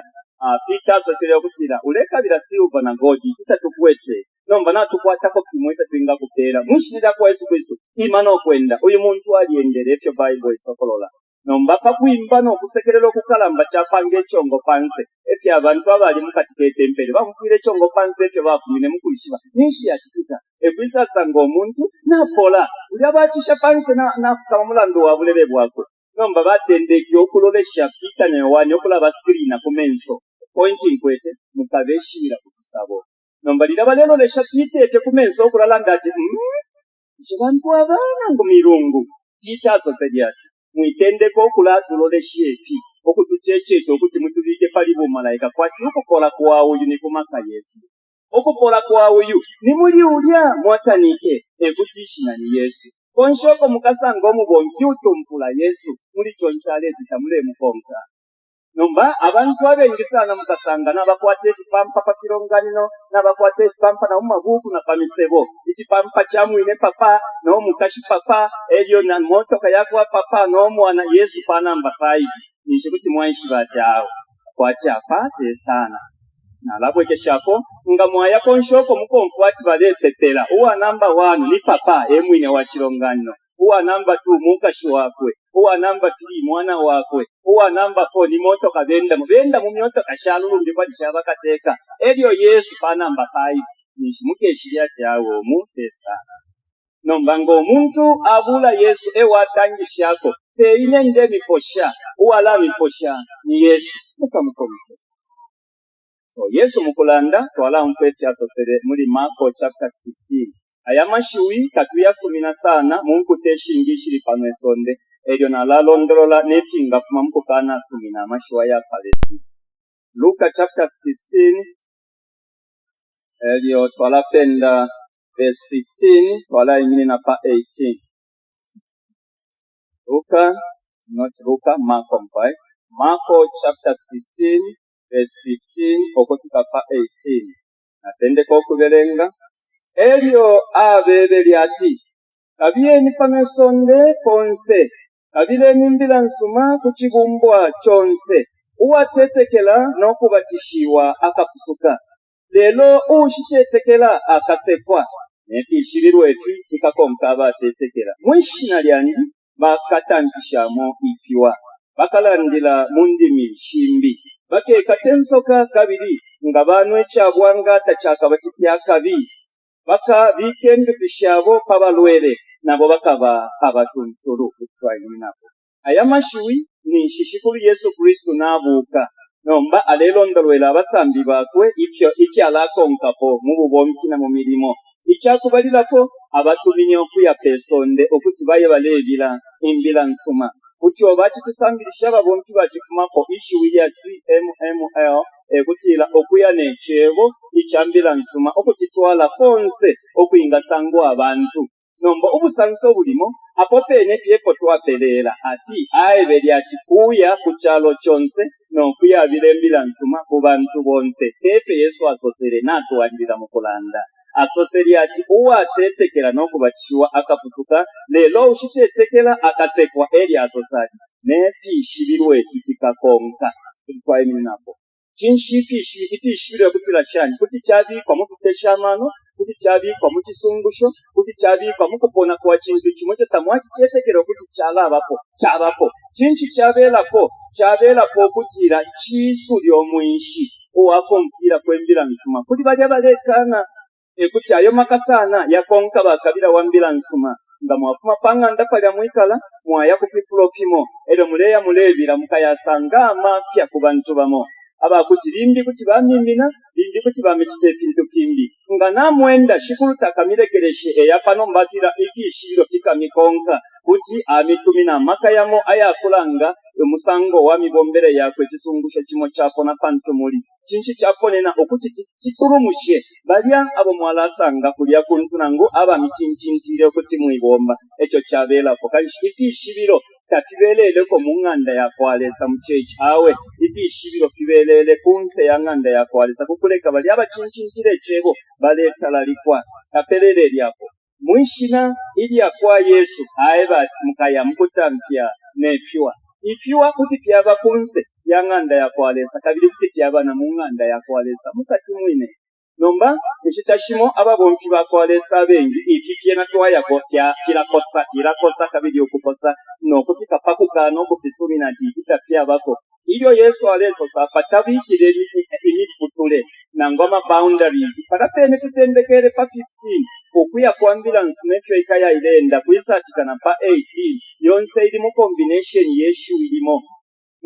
Pita sotele okutira uleka bila silva na goji tutatukwete nomba natukwatako kimweta twinga kupera mushirira kwa Yesu Kristo imano kwenda uyu muntu aliendere efyo Bible isokolola nomba pakuimba nokusekerera okukalamba kyapange ekyongo panse efyo abantu abali mukatike tempere bamufire ekyongo panse efyo bafumine mukulishiba nishi yakituta ekwisasanga omuntu napola uli abakisha panse nakukaba mulandu wa bulebe bwakwe nomba batendeki okulolesha Pita ne Yohane okulaba screen kumenso pointi nkwete mukabeshira kutusabo nomba liraba lelolesha Pita ete kumenso okulala ngati abantu abana ngumirungu Pita asosediati mwitendeko okulatulolesha eki okutuchechecho okuti mutubike pali bumalayika kwati okukola kwawe uyu nikumaka Yesu okukola kwawe uyu nimuli ulya mwatanike ekutishina ni Yesu konshoko mukasanga omubonki utumpula Yesu muli chonchale titamule mukonka nomba abantu abengi sana mukasanga nabakwate ekipampa pakironganino nabakwate ekipampa na mumabuku na pamisebo ekipampa kyamwine papa n'omukashi papa eryo na motoka yakwa papa n'omwana Yesu pa namba 5 nisho kuti mwanshi batyawo kwati apate sana nalabwe keshako nga mwaya konshoko mukonfuati balepepera uwa namba 1 ni papa emwine wa kironganino uwa namba 2 mukashi wakwe uwa namba 3 mwana wakwe uwa namba 4 ni motoka benda mu myotoka shalulu ndibali shabakateka eryo Yesu pa namba 5 nishimukeshiria kyawo mutesana nomba ngo omuntu abula Yesu ewatangishako teine ndemi posha uwala miposha ni Yesu mukamukomite so Yesu mukulanda twala mpeti asosere muri Marko chapter 16 ayamashiwi katuyasumina sana mungu teshingishiri pano esonde eryo nalalondolola nepinga kuma mukukana asumina amashiwa ya palesi Luka chapter 16 eryo twala penda verse 15 twala ingine na pa 18 Luka Marko chapter 16 verse 15 okutuuka pa 18 natendeka okuberenga eryo abebe lyati kabyeni pamesonde ponse kabireni mbira nsuma ku kibumbwa kyonse uwatetekela n'okubatishiwa akapusuka lelo ushitetekela akasekwa nepishilirwe efi kikakonka abatetekela mwishina lyandi bakatampishamu ifiwa bakalandila mundimi shimbi bakekatensoka kabiri nga banwe kyabwanga takyakaba kitya kabi baka bikendupishyabo pabalwere nabo bakaba abatunturu kutwaini nabo ayamashiwi ni shishikuru Yesu Kristo nabuka nomba alelondolwela abasambi bakwe ifyo ikyalakonkapo mu bubomki na mu mirimo ikyakubalirako abatuminye okuya pesonde okuti baye balebira imbira nsuma kuti obati tusambirisha ababomki bakifumapo ishiwi ya CMML ekutila okuya n'ekyebo ikyambira nsuma okukitwala konse okuyinga sango abantu nomba obusanso bulimo apopene pyepo twapelera ati aebe lyakikuya ku kyalo kyonse n'okuyabira embira nsuma ku bantu bonse tepe Yesu asosere n'atuwalirira mu kulanda asoseri ati uwatetekela n'okubakishiwa akapusuka lelo ushitetekela akasekwa eri asosari nepishibirwe kikakonka twayiminapo chinshipishi itishibirwe kutila shani kuti chabikwa mukuteshamano kuti chabikwa muchisungusho kuti chabikwa mukupona kwa chintu chimwe chetamwachi chetekera kuti chabapo chinchi chabelapo kutira chisu lyomwishi uwakonkira kwembira nsuma kuti balya balekana ekuti ayo makasana yakonka bakabira wambira nsuma nga mwafuma panga ndapalya mwikala mwaya kupipulo pimo ero muleya mulebira mukayasanga amapya ku bantu bamo abakuti limbi kuti bamimina limbi kuti bamekite pintu kimbi nga namwenda shikuluta kamirekereshe eyapano mbatira ikishiro kikamikonka kuti amitumina makayamo ayakulanga omusango wa mibombere yakwe kisungusha kimo kyapona pantumuli chinchi kyaponena okuti kiturumushe balya abo mwalasanga kulya kuntunangu aba michincintire okuti mwibomba ekyo kyabelako kishibiro tatibeleleko mu nganda yakwalesa muchechi awe itishibiro kibelele kunse ya nganda yakwalesa kukuleka bali abachincintire chebo baletalalikwa kapelele lyako mwishina ilya kwa Yesu aeba mukaya mukutampya nepywa ifywa kuti tyaba kunse ya nganda yakwalesa kabiri kuti tyaba na mu nganda yakwalesa mukati mwine nomba ekitashimo ababompi bakwalesa bengi ikityena twayako irakosa kabiri okukosa nokuti kapakukano okupisumina nti kitapyabako iyo Yesu aleso sapatabikire imiputule nangoma boundaries patapene tutendekere pa 15 okuya kwa ambulance nekyo ikaya ilenda kuisatikana pa 18 yonse ilimu combination yeshu ilimo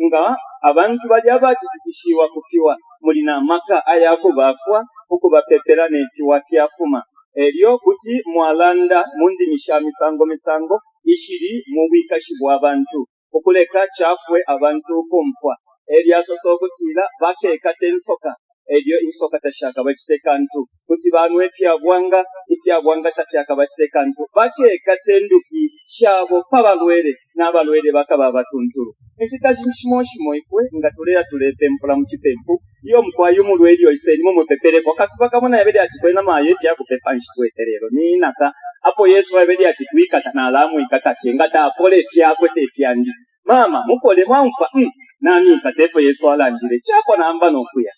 nga abantu bali abatikishiwa kufiwa mulina amaka ayako bafwa okubapepera n'ekiwa kyafuma eryo kuti mwalanda mundi misango ishiri mu bwikashi bw'abantu okuleka kyafwe abantu kumfwa eryasoso okutira bakeeka tensoka eryo insoka tashaka bakitekantu kuti banwe ityabwanga tashaka bakitekantu bakeeka tenduki kyabo pabalwere n'abalwere bakaba batunturu ekitashimoshimo ifwe nga tulera tulepempula mu kipepu iyo mukwayo mulweri oyiseni mu mupepereko kasibaka mona yabedi ati kwena maye tyakupepa nshitweterero ninaka apo Yesu yabedi ati twikata na alamu ikatake ngata apole tyakwe tetyandi mama mukole mwamfa nani katefo Yesu alandire kyako namba nokuya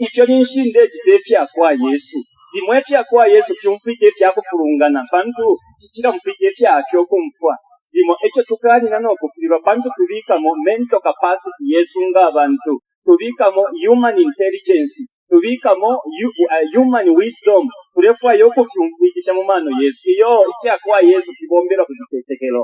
ifyo ninshinde kitefya kwa Yesu dimwetya kwa Yesu kyumfike tyakufulungana bantu kikira mfike tyakyo kumfwa dimo ekyo tukali nanokufirwa bantu tubikamo mental capacity Yesu nga abantu tubikamo human intelligence tubikamo human wisdom turefwa yoko kyumfikisha mu mano Yesu iyo ikyakwa Yesu kibombera kukitetekero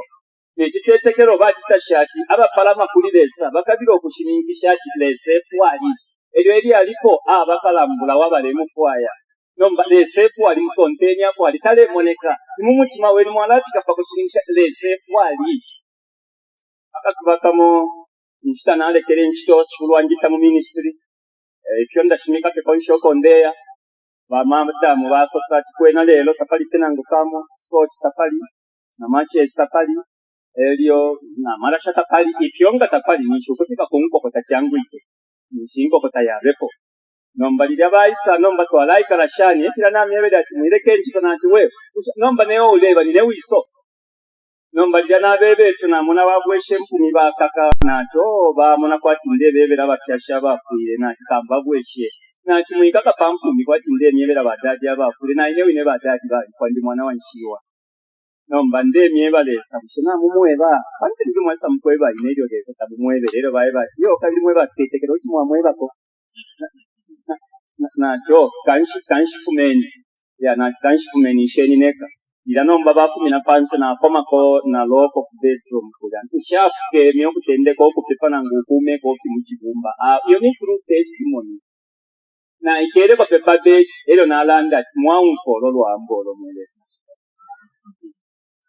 nekitetekero batitashati abapalama kuliresa bakabira okushiningisha kilese kwali eryo eri aliko abakalambula wabalemu kwaya nomba lesefu ali musontenya kwa litale moneka mumutima weli mwalatika pakushinisha lesefu ali akasubakamo nchita nalekere nchito chulwangita mu ministry ifyo ndashimika ke konshoko ndeya bamadamu basosati kwena lelo tapali tenango kamo sochi tapali na matches tapali elio na marasha tapali ifyo nga tapali nisho kutika kunko kwa tachangu ike nishingo kotayabepo nomba lya baisa nomba twalaika la shani ekira na myebere ati mwireke nchiko na chiwe nomba neo uleba ni lewiso nomba lya na bebe tuna muna wabweshe mpumi bakaka nacho ba muna kwati ndebebera batyasha bafuire na kamba bweshe na kimwikaka pampumi kwati ndemyebera badadi abafure na inewe ne badadi ba kwandi mwana wanshiwa nomba ndemyebalesa bushina mumweba kandi ndi mwesa mkweba inejo gese tabumwebe lero bae bati yo kandi mweba tetekero kimwa mweba ko nacho kanshi fumeni ya na kanshi fumeni sheni neka ila nomba bafumi na panse na koma ko na loko ku bedroom kuja nshafuke myo kutende ko kupepa na ngukume ko kimuchibumba iyo ni true testimony na ikere kwa pepa bed elo na landa mwaunko lolo ambolo mwelesa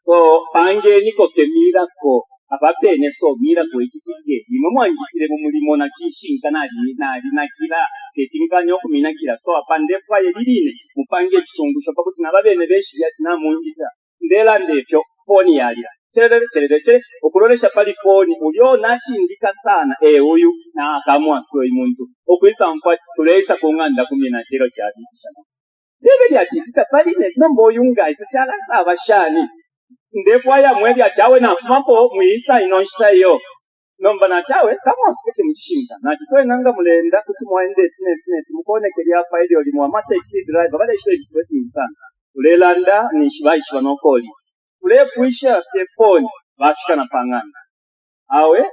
so pange niko kemira ko abapene so mira ko ikitike nimwe mwangitire mu mulimo na kishinga na kila tetinganyo kuminakira so apande kwa yirine mupange kisungusho pakuti nababene beshi yati na munjita ndela ndepyo phone yalira terere okulolesha pali phone ulyo nachindika sana uyu na akamwa sio imuntu okwisa mpati tuleisa kunganda kumina chero cha bishana bebe yati pali ne nombo oyunga isachala saba shani ndepwa ya mweli achawe na fumapo muisa inonshita yo nomba na chawe kama usipite mchinga na chitoe nanga mulenda kuti mwaende tine mukone keri hapa ili oli mwa taxi driver bale shwe chitweti sana ulelanda ni shibaishi banokoli ule kuisha telefoni bashika na pangana awe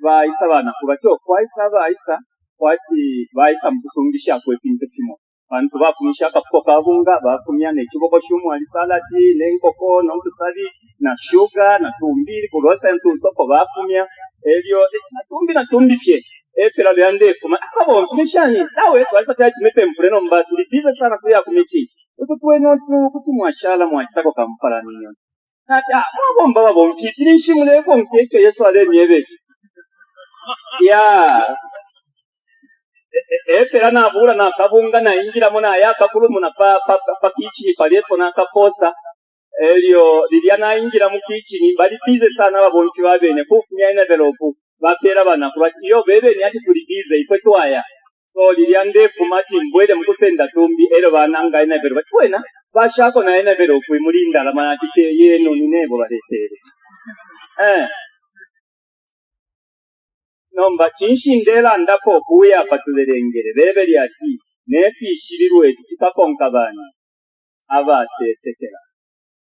baisa bana kubacho kwaisa baisa kwati baisa mkusungisha kwepinte kimo bantu bafumisha akafuko kabunga bafumya n'ekiboko cy'umu ali salati n'enkoko n'otusabi na sugar na tumbiri kulosa ntusoko bafumya elyo natumbi pye epera lyande fuma abo mishani nawe twasa tyaji mepempure no mba tulidize sana kuya kumiti tutweno tu kuti mwashala mwachitako kampala ninyo ati abo mbaba bomfitiri nshimule ko mkecho Yesu ale myebe ya epera na bula na kabunga na injira muna yakakulu muna pa kichini palepo na kaposa elyo lilia na injira mu kichini bali bize sana babonki babene kufumya envelope bapera bana kubati yo bebe ni ati tulibize ife twaya so lilia ndefu mati mbwele mkusenda tumbi elo bananga envelope kwena bashako na envelope mulinda la manati yeno ninego baletere nomba chinshindela ndako kuya patulerengere bebe lyati nefishilirwe kitakonka bani abatetekera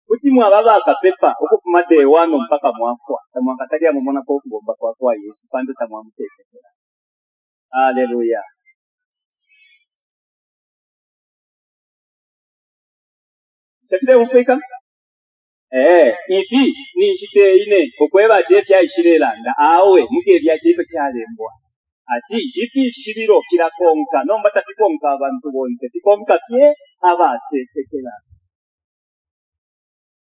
kuti mwababa akapepa okufuma de wano mpaka mwafwa tamwakatalia mumona ko kugomba kwa Yesu pande tamwamutetekera haleluya sekide ufika ifi ninshite ine okweba jefya ishirelanda awe muke bya jefe kyalembwa ati ifi shibiro kirakonka nomba takikonka abantu bonse tikonka pye abatetekera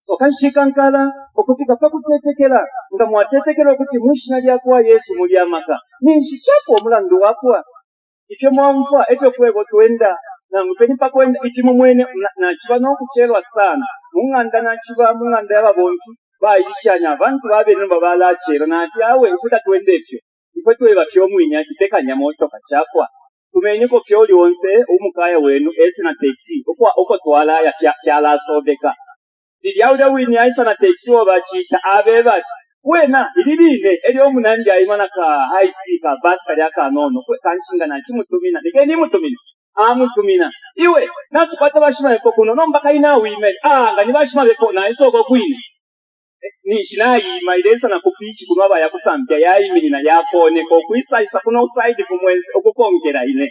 so kanshikankala okufika pakutetekera nga mwatetekera okuti mwishina lya kwa Yesu muli amaka ninshichapo omulandu wakwa ifyo mwamfa efyo kwebo twenda na mupeni pakwenda itimu mwene na chibano okuchelwa sana munganda na chiba munganda yababonki bayishanya abantu babene babalachero na ati awe ikuta twende efyo ifo tweba fyo mwinya kitekanya moto kachakwa tumenye ko fyo lyonse umukaya wenu ese na taxi uko twala ya kyala sobeka Didiauda wini aisa na taxi obachita abebati wena ilibine elyo munandi ayimana ka haisi ka baska lyaka nono kwe kanshinga na chimutumina nikeni mutumina amutumina iwe nakupata bashima eko kuno nomba kaina wime nga nibashima eko na isoko kwini nishinayi mailesa na kupichi kuno aba yakusambya yayimini na yakone ko kwisaisa kuno side kumwenzi okukongera ine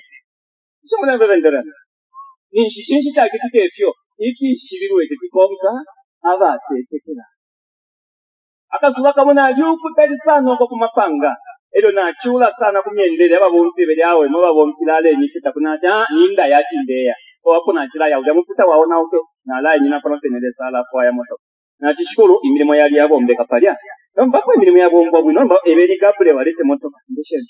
shomuna bebendera nishinshi takitike efyo iki shibirwe tikonka abatetekera akasuba kamuna lyukutali sana oko kumapanga elo na chula sana kumyendele ababonzi belyawe no babomkilale nikita kunata ninda yati ndeya so hapo na chila ya ujamukuta waona uke na la nyina kono tenele sala kwa ya moto na tishukuru imirimo yali yabombeka palya nomba ko imirimo yabombwa bwino nomba ebeli gabule walete moto condition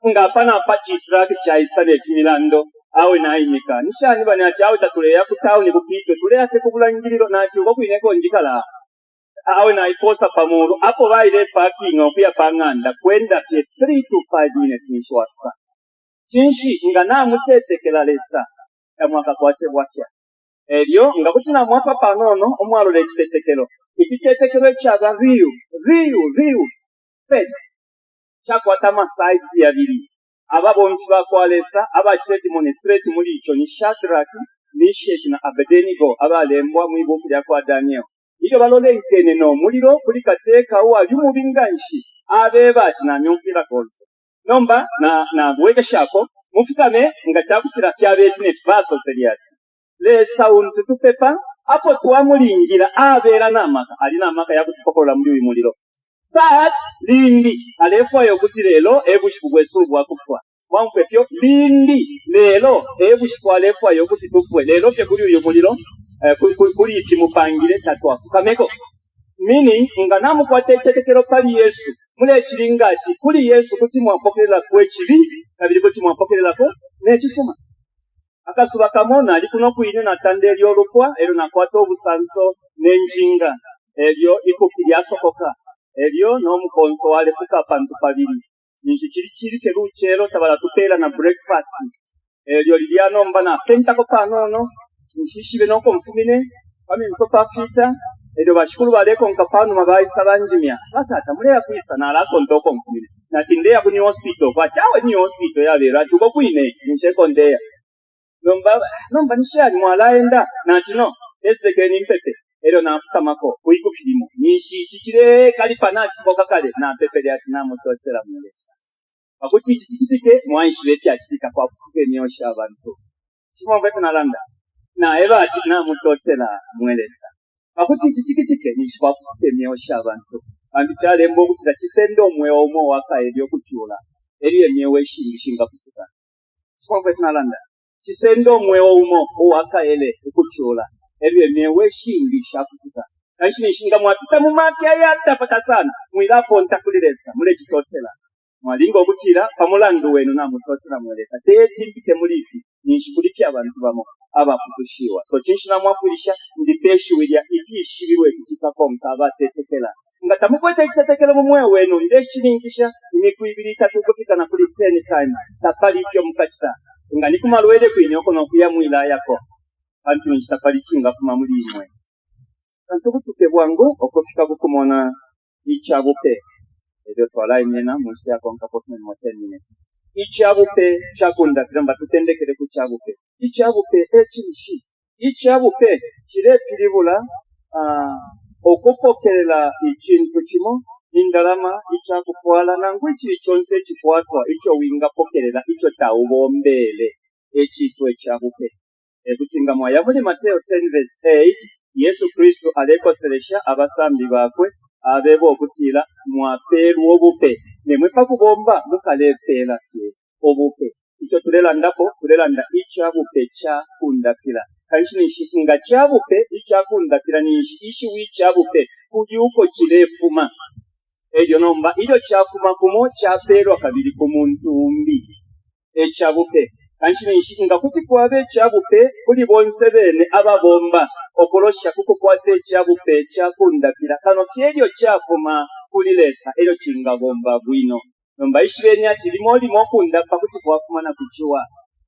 ngapana pachi track cha isale kimilando awe na imika nishani bana chawe tatule ya kutao ni kupitwe tule ate kubula ngiriro na chuko kwineko njikala awe na ikosa pamuru apo baile parking okuya panganda kwenda pye 3 to 5 minutes nishwasa chinshi nga namutetekela lesa mwaka kwache bwakya ebyo nga kutina mwaka panono omwalo lekitetekelo ekitetekelo ekyaga riu fed chakwata masaiti yabiri aba bombi bakwalesa aba statement straight muri icho ni Shadrach, Meshach na Abednego abalembwa mu ibuku lya kwa Daniel iyo balole nkene no muliro kuli kateeka wali mu binganshi abeba tina myunkira kolse nomba na bweke shako mufikame nga chakutira kyabetine baso seriati le sound to pepa apo twamulingira abera namaka alina amaka yakutukokola muri uyu muliro but lindi alefayo kuti lelo ebushiku bwesubu akufwa wampetyo lindi lelo ebushiku alefayo kuti tufwe lelo pye kuli uyu muliro kuli iti mupangire tatwa kameko meaning nga namukwate tetekero pali Yesu mule chilingati kuli Yesu kuti mwapokelera kwechibi kabiri kuti mwapokelera ko nekisoma akasuba kamona ali kuno kuine na tandeli olukwa ero nakwata obusanso nenjinga ebyo ikukirya sokoka ebyo n'omukonso wale kuka pantu pabiri ninshi kiri keruchero tabala tupela na breakfast ebyo libyano mbana penta ko panono nishishibe noko mfumine kami nsopa fita ebyo bashikuru baleko nkapanu mabayi sabanjimya batata mule yakwisa na alako ntoko mfumine na tindeya kuni hospital kwa chawe ni hospital yabera chuko kuine nsheko ndeya nomba nishani mwalaenda natino eseke ni mpepe ero nafuta mako kuikufilimu nishi chichire kali panati boka kale na pepe ya tinamo totera mwelesa akuti chichitike mwaishi beti achitika kwa kufuke nyosha abantu chimo betu nalanda na eva atina mutotera mwelesa akuti chichitike nishi kwa kufuke nyosha abantu ambitale mbo kutira chisendo mwe omo waka ebyo kuchula eriye nyewe shinga kusuka chimo betu nalanda chisendo mwe omo waka ele kuchula ebyo nyewe shingisha kusuka kashini shinga mwapita mu mapya yatapata sana mwilapo ntakuliresa mule chitotela mwalingo okutira pamulandu wenu namutotera mwelesa teetimpike mulifi ninshikulikya abantu bamo abakusushiwa so chinshina mwafulisha ndipeshi wilya ikishibirwe kuchikako mkaba tetekela nga tamukwete itetekele mu mwe wenu ndeshilingisha imikuibiri itatu kufika na kuli 10 times tapali kyo mukachita nga nikumalwele kwinyoko nokuya mwila yako antu nchitapali chinga kuma muli imwe kantu kutuke bwangu okufika kukumona ichabupe ebyo twalaimena munsi yako nkapotume mu 10 minutes ichabupe chakunda kiramba tutendekere ku chabupe ichabupe ekirishi ichabupe kiretiribula okupokerera ikintu kimo indalama ichakufwala nangu ikiri kyonse ekikwatwa icyo winga pokerera icyo tawubombele ekitu echabupe ekutinga mwaya muri Mateo 10 verse 8 Yesu Kristo alekoseresha abasambi bakwe abebo okutira mwaperu obupe nemwepa kubomba mukalepera ke obupe icyo tulelanda ichabupe cha kundapira kanshini shinga chabupe ichakundapira ni ishi wichabupe kuli uko kirefuma ebyo nomba iyo chafuma kumo chaperwa kabiri ku muntu umbi echabupe kanshini shinga kuti kwabe chabupe kuli bonse bene ababomba okolosha kuko kwate chabupe chakundapira kano kyeryo chafuma kulilesa ero chingabomba bwino nomba ishibenya tilimoli mokundapa kuti kwafuma na kuchiwa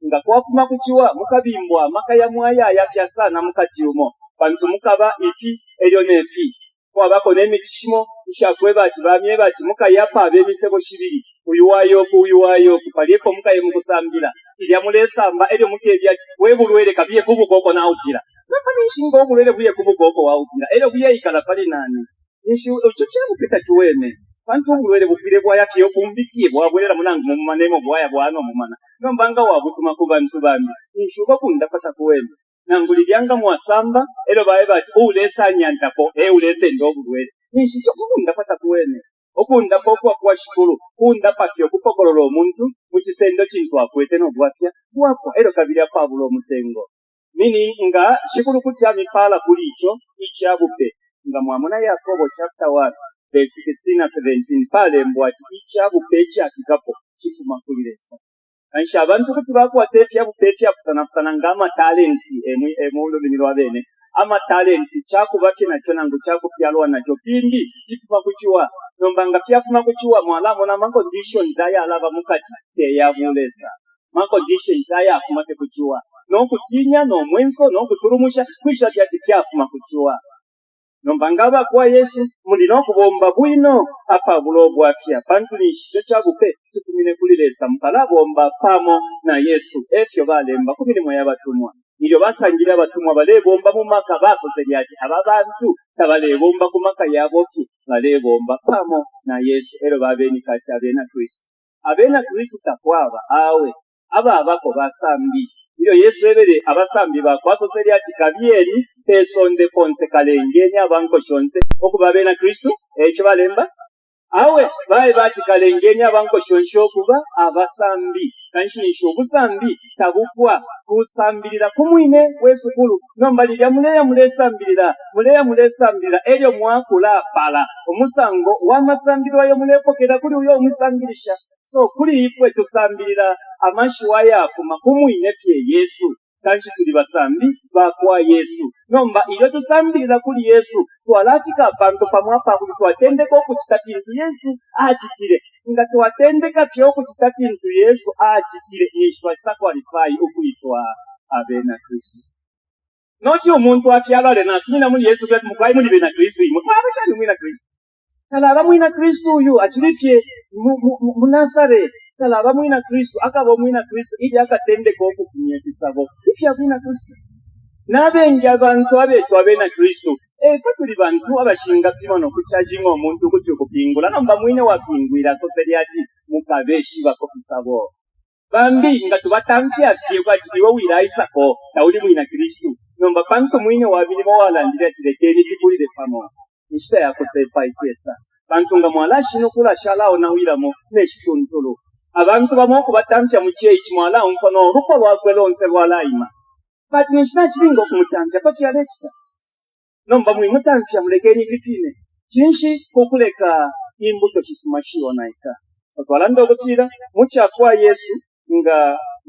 nga kwafuma kuchiwa mukabimbwa makaya mwaya yapya sana mukatiumo bantu mukaba iki eryo nefi kwabako nemitishimo ishakweba ati bamye bati mukayapa abemisebo shibiri uyuwayo kupalieko mukaye mukusambira ilya mulesamba eryo mukebya webulwere kabiye kubukoko na ukira napani shingo obulwere buye kubukoko wa ukira eryo buye ikala pali nani nishi uchochera kupita chiweme bantu obulwere bufire bwaya kiyo kumbikie bwabwelera munangu mu manemo bwaya bwano mumana nombanga wabutuma ku bantu bambi nishuko kundapata kuweme nanguli byanga mwasamba ero baye bati ulesa nyandako ulese ndobulwere nishicho kundapata kuweme okunda pokwa kwa shikuru kunda patyo kupokololo omuntu mukisendo kintu akwete no bwatya bwako ero kabiri Pawulo mutengo nini nga shikuru kutya mipala kulicho ichabupe nga mwamuna Yakobo chapter 1 verse 16 na 17 pale mbwati ichabupe kyakikapo kifuma kuliresa ansha abantu kuti bakwate ichabupe kyakusana ngama talents emulu limirwa bene ama talenti chakuba kinacho nangu chakupyalwa nacho pindi chifuma kuchiwa nombanga pyafuma kuchiwa mwalamo na conditions aya alava mukati teyabulesa conditions aya akumate kuchiwa nokutinya nomwenso nokuturumusha kwisha tyati pyafuma kuchiwa nombanga kwa Yesu mulina okubomba bwino apa bulobu afya bantu nishicho chabupe chitumine kulilesa mukala bomba pamo na Yesu efyo balemba ku milimo y'abatumwa ilyo basangira abatumwa balebomba mu maka basoseri ati ababantu tabalebomba ku maka yaboki balebomba pamo na Yesu ero babeni kati abena Kristo takwaba awe abako basambi iyo Yesu ebere abasambi bakwasoseri ati kabyeri pesonde ponte kalengenya abanko shonse okuba bena Kristo ekyo balemba awe bae bati kalengenya abanko shonsho okuba abasambi kanshinisho obusambi tabukwa kusambirira kumwine wesukulu nombalirya muleya mulesambirira eryo mwakula pala omusango wamasambirwa yo mulepokera kuli uyo omusambirisha so kuli ifwe tusambirira amashiwa yakuma kumwine pye Yesu kanshi tuli basambi bakwa Yesu nomba iyo tusambirira kuli Yesu twalatika abantu pamwapa kuli twatendeka okukitatintu Yesu achitire nga twatendeka pyo okukitatintu Yesu achitire nishwa kitakwalifai okuitwa abena Kristo noti omuntu akyalale nasimina muli Yesu kwati mukwai muli bena Kristo imwe abashali mwina Kristo talaba mwina Kristo uyu achirifye munasare talaba mwina Kristo akaba mwina Kristo ili akatendeka okufunya kisabo ifya mwina Kristo nabengi abantu abetu abena Kristo tuli bantu abashinga pimono kuchajinga omuntu kuti okupingula nomba mwine wapingwira soseri ati mukabeshi bako kisabo bambi nga tubatamfya fye kwati iwe wiraisako tauli mwina Kristo nomba bantu mwine wabili mowalandira tirekeni tikulire pamo nishita yakusepa ikwesa bantu nga mwalashi nokula shalao na wiramo neshituntulu abantu bamoku batamfya mucheyi chimwala unkono ruko lwakwe lonse lwalaima bati nishita chiringo kumutamfya pati yalechita nomba mwimutamfya mulekeni vitine chinshi kukuleka imbuto chisumashiwa naika otwalanda okutira muchakwa Yesu nga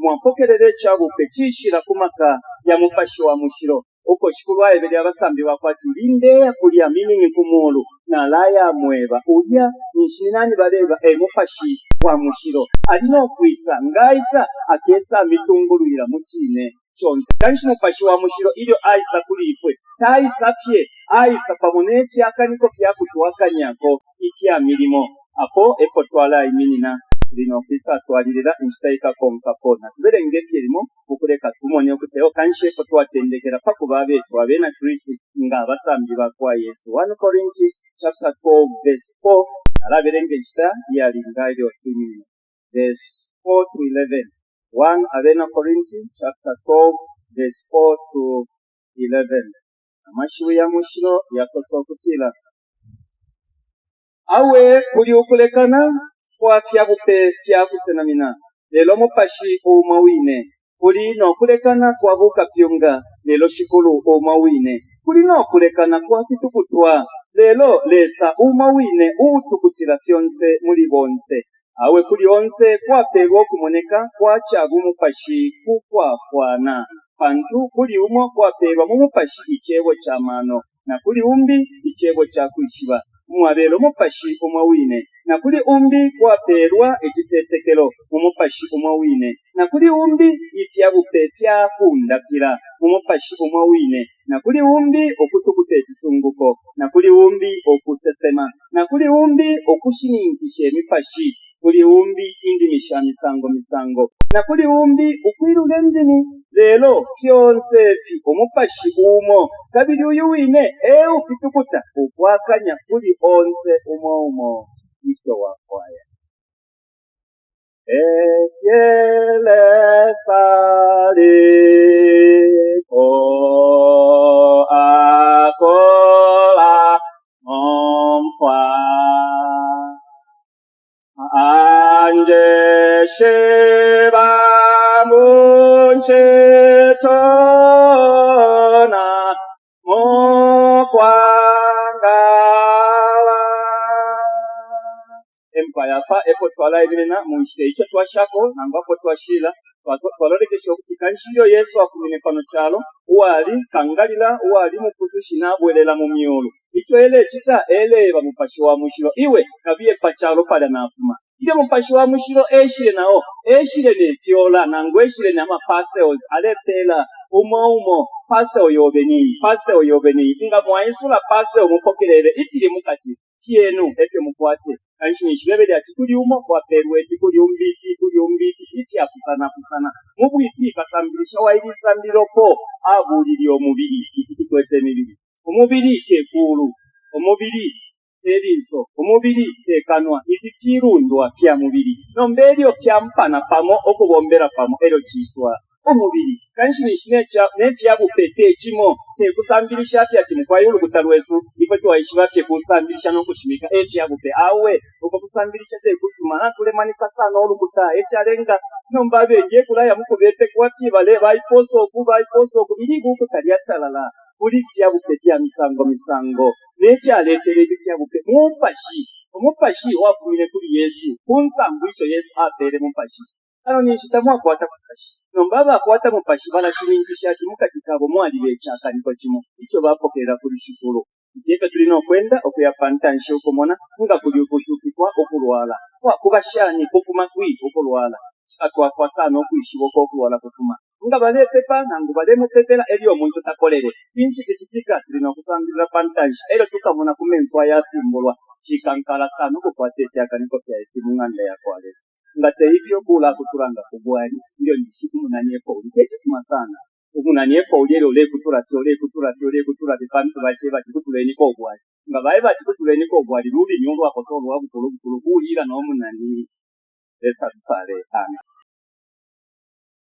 mwapokerere chabupe chishira kumaka ya mufashi wa mushiro uko shikulwa ebeli abasambi bakwati linde kulya mimi kumulu na laya mweba ulya nishinani baleba mufashi wa mushiro alino kwisa ngaisa akesa mitungulira mukine chonse kanshi mufashi wa mushiro ilyo aisa kulipwe taisa pye aisa pamoneti akaniko pyakutuwakanyako ikya milimo apo twala iminina lino kwisa twalirira inshitaika konkapona tuberengeti elimo ukuleka tumone okuteo kanshi twatendekera pakuba betu abena Kristo nga abasambi bakwa Yesu 1 Corinthians chapter 12 verse 4 alaberenge chita yali ngayo timini verse 4 to 11 1 abena Corinthians chapter 12 verse 4 to 11 amashiwe ya mushiro yasoso kutila awe kuli ukulekana kwa fyabupe fyakusenamina lelo mupashi omawine kuli nokulekana kwa buka pyunga lelo shikulu omawine kuli nokulekana kwa kitukutwa lelo lesa umawine utukutira fyonse muli bonse awe kuli onse kwapelwa okumoneka kwa chagu mupashi kukwafwana pantu kuli umo kwapelwa mumupashi ichebo cha mano na kuli umbi ichebo cha kuishiba mwabelo mupashi omawine na kuli umbi kwapelwa ekitetekelo mumupashi omawine na kuli umbi ifyabupe fyakundakira mumupashi omawine na kuli umbi okutukuta ekisunguko na kuli umbi okusesema na kuli umbi okushiningisha emipashi kuli umbi indimisha misango na kuli umbi ukwirula endimi lelo fyonse fi omupashi umo kabiri uyu wine ukitukuta ukwakanya kuli onse umo isyo wakwaya ekyele saliko akola ompa anje sheba munchetona mokwangala yafa epo twala ebirena munshite icho twashako nangako twashila twalolekesha okuti kanshiro Yesu akumine pano kyalo wali kangalira wali mukusushina bwelela mu myolo icho ele chita eleba mupashi wa mushiro iwe kabiye pachalo pala nafuma ile mupashi wa mushiro eshire nao eshire ne tiola nangweshire ne amapaseos alepela umo paseo yobeni inga mwaisula paseo mupokelele itile mukati tienu efe mukwate kanshimishibebe ati kuli umo kwa perweti kuli umbiti iti akusana mubwiti kasambirisha wailisambiroko abulili omubiri ikikwete mibiri omubiri tekulu omubiri terizo omubiri tekanwa ikirundwa kya mubiri nombelio kya mpana pamo okubombera pamo ero kitwa omubiri kanshimishine kya bupete kimo tekusambirisha ati mukwayo kutalwesu ipo twaishiba tekusambirisha nokushimika kya bupe awe okusambirisha tekusumana tulemanika sana olukuta ekyalenga nombabe nje kulaya mukubete kwati bale baiposo kubiri guko kalyatalala kuli kya bupe kya misango nekyaletere kya bupe mupashi wakumire kuli Yesu kunsangu icho Yesu apere mupashi ano nishitamwa kwata kupashi nombaba kwata mupashi bala shiningisha ati mukati kabo mwali bechaka niko kimo icho bapokera kuli shikulu Jeka tulino kwenda okuyapanta nshoko mona nga kuli okushukikwa okulwala wakubashani kufuma kwi okulwala atwa kwa sana okuyishiboko okulwala kufuma nga bale pepa nangu bale mupepela elio omuntu takolere kinshi kichitika tulino kusambira pantanshi ero tukamona kumenswa ya simbolwa chikankala sana okukwate cyaka niko kya ekimunganda yakwale ngate hivyo kula kuturanga kubwali ndio nishiku munanye Pauli tekisuma sana umunanye Pauli leo kutura bipantu bache batutuleni ko bwali ngabaye batutuleni ko bwali rubi nyumba akosolo wabukulu kulira no munani esa tsale ana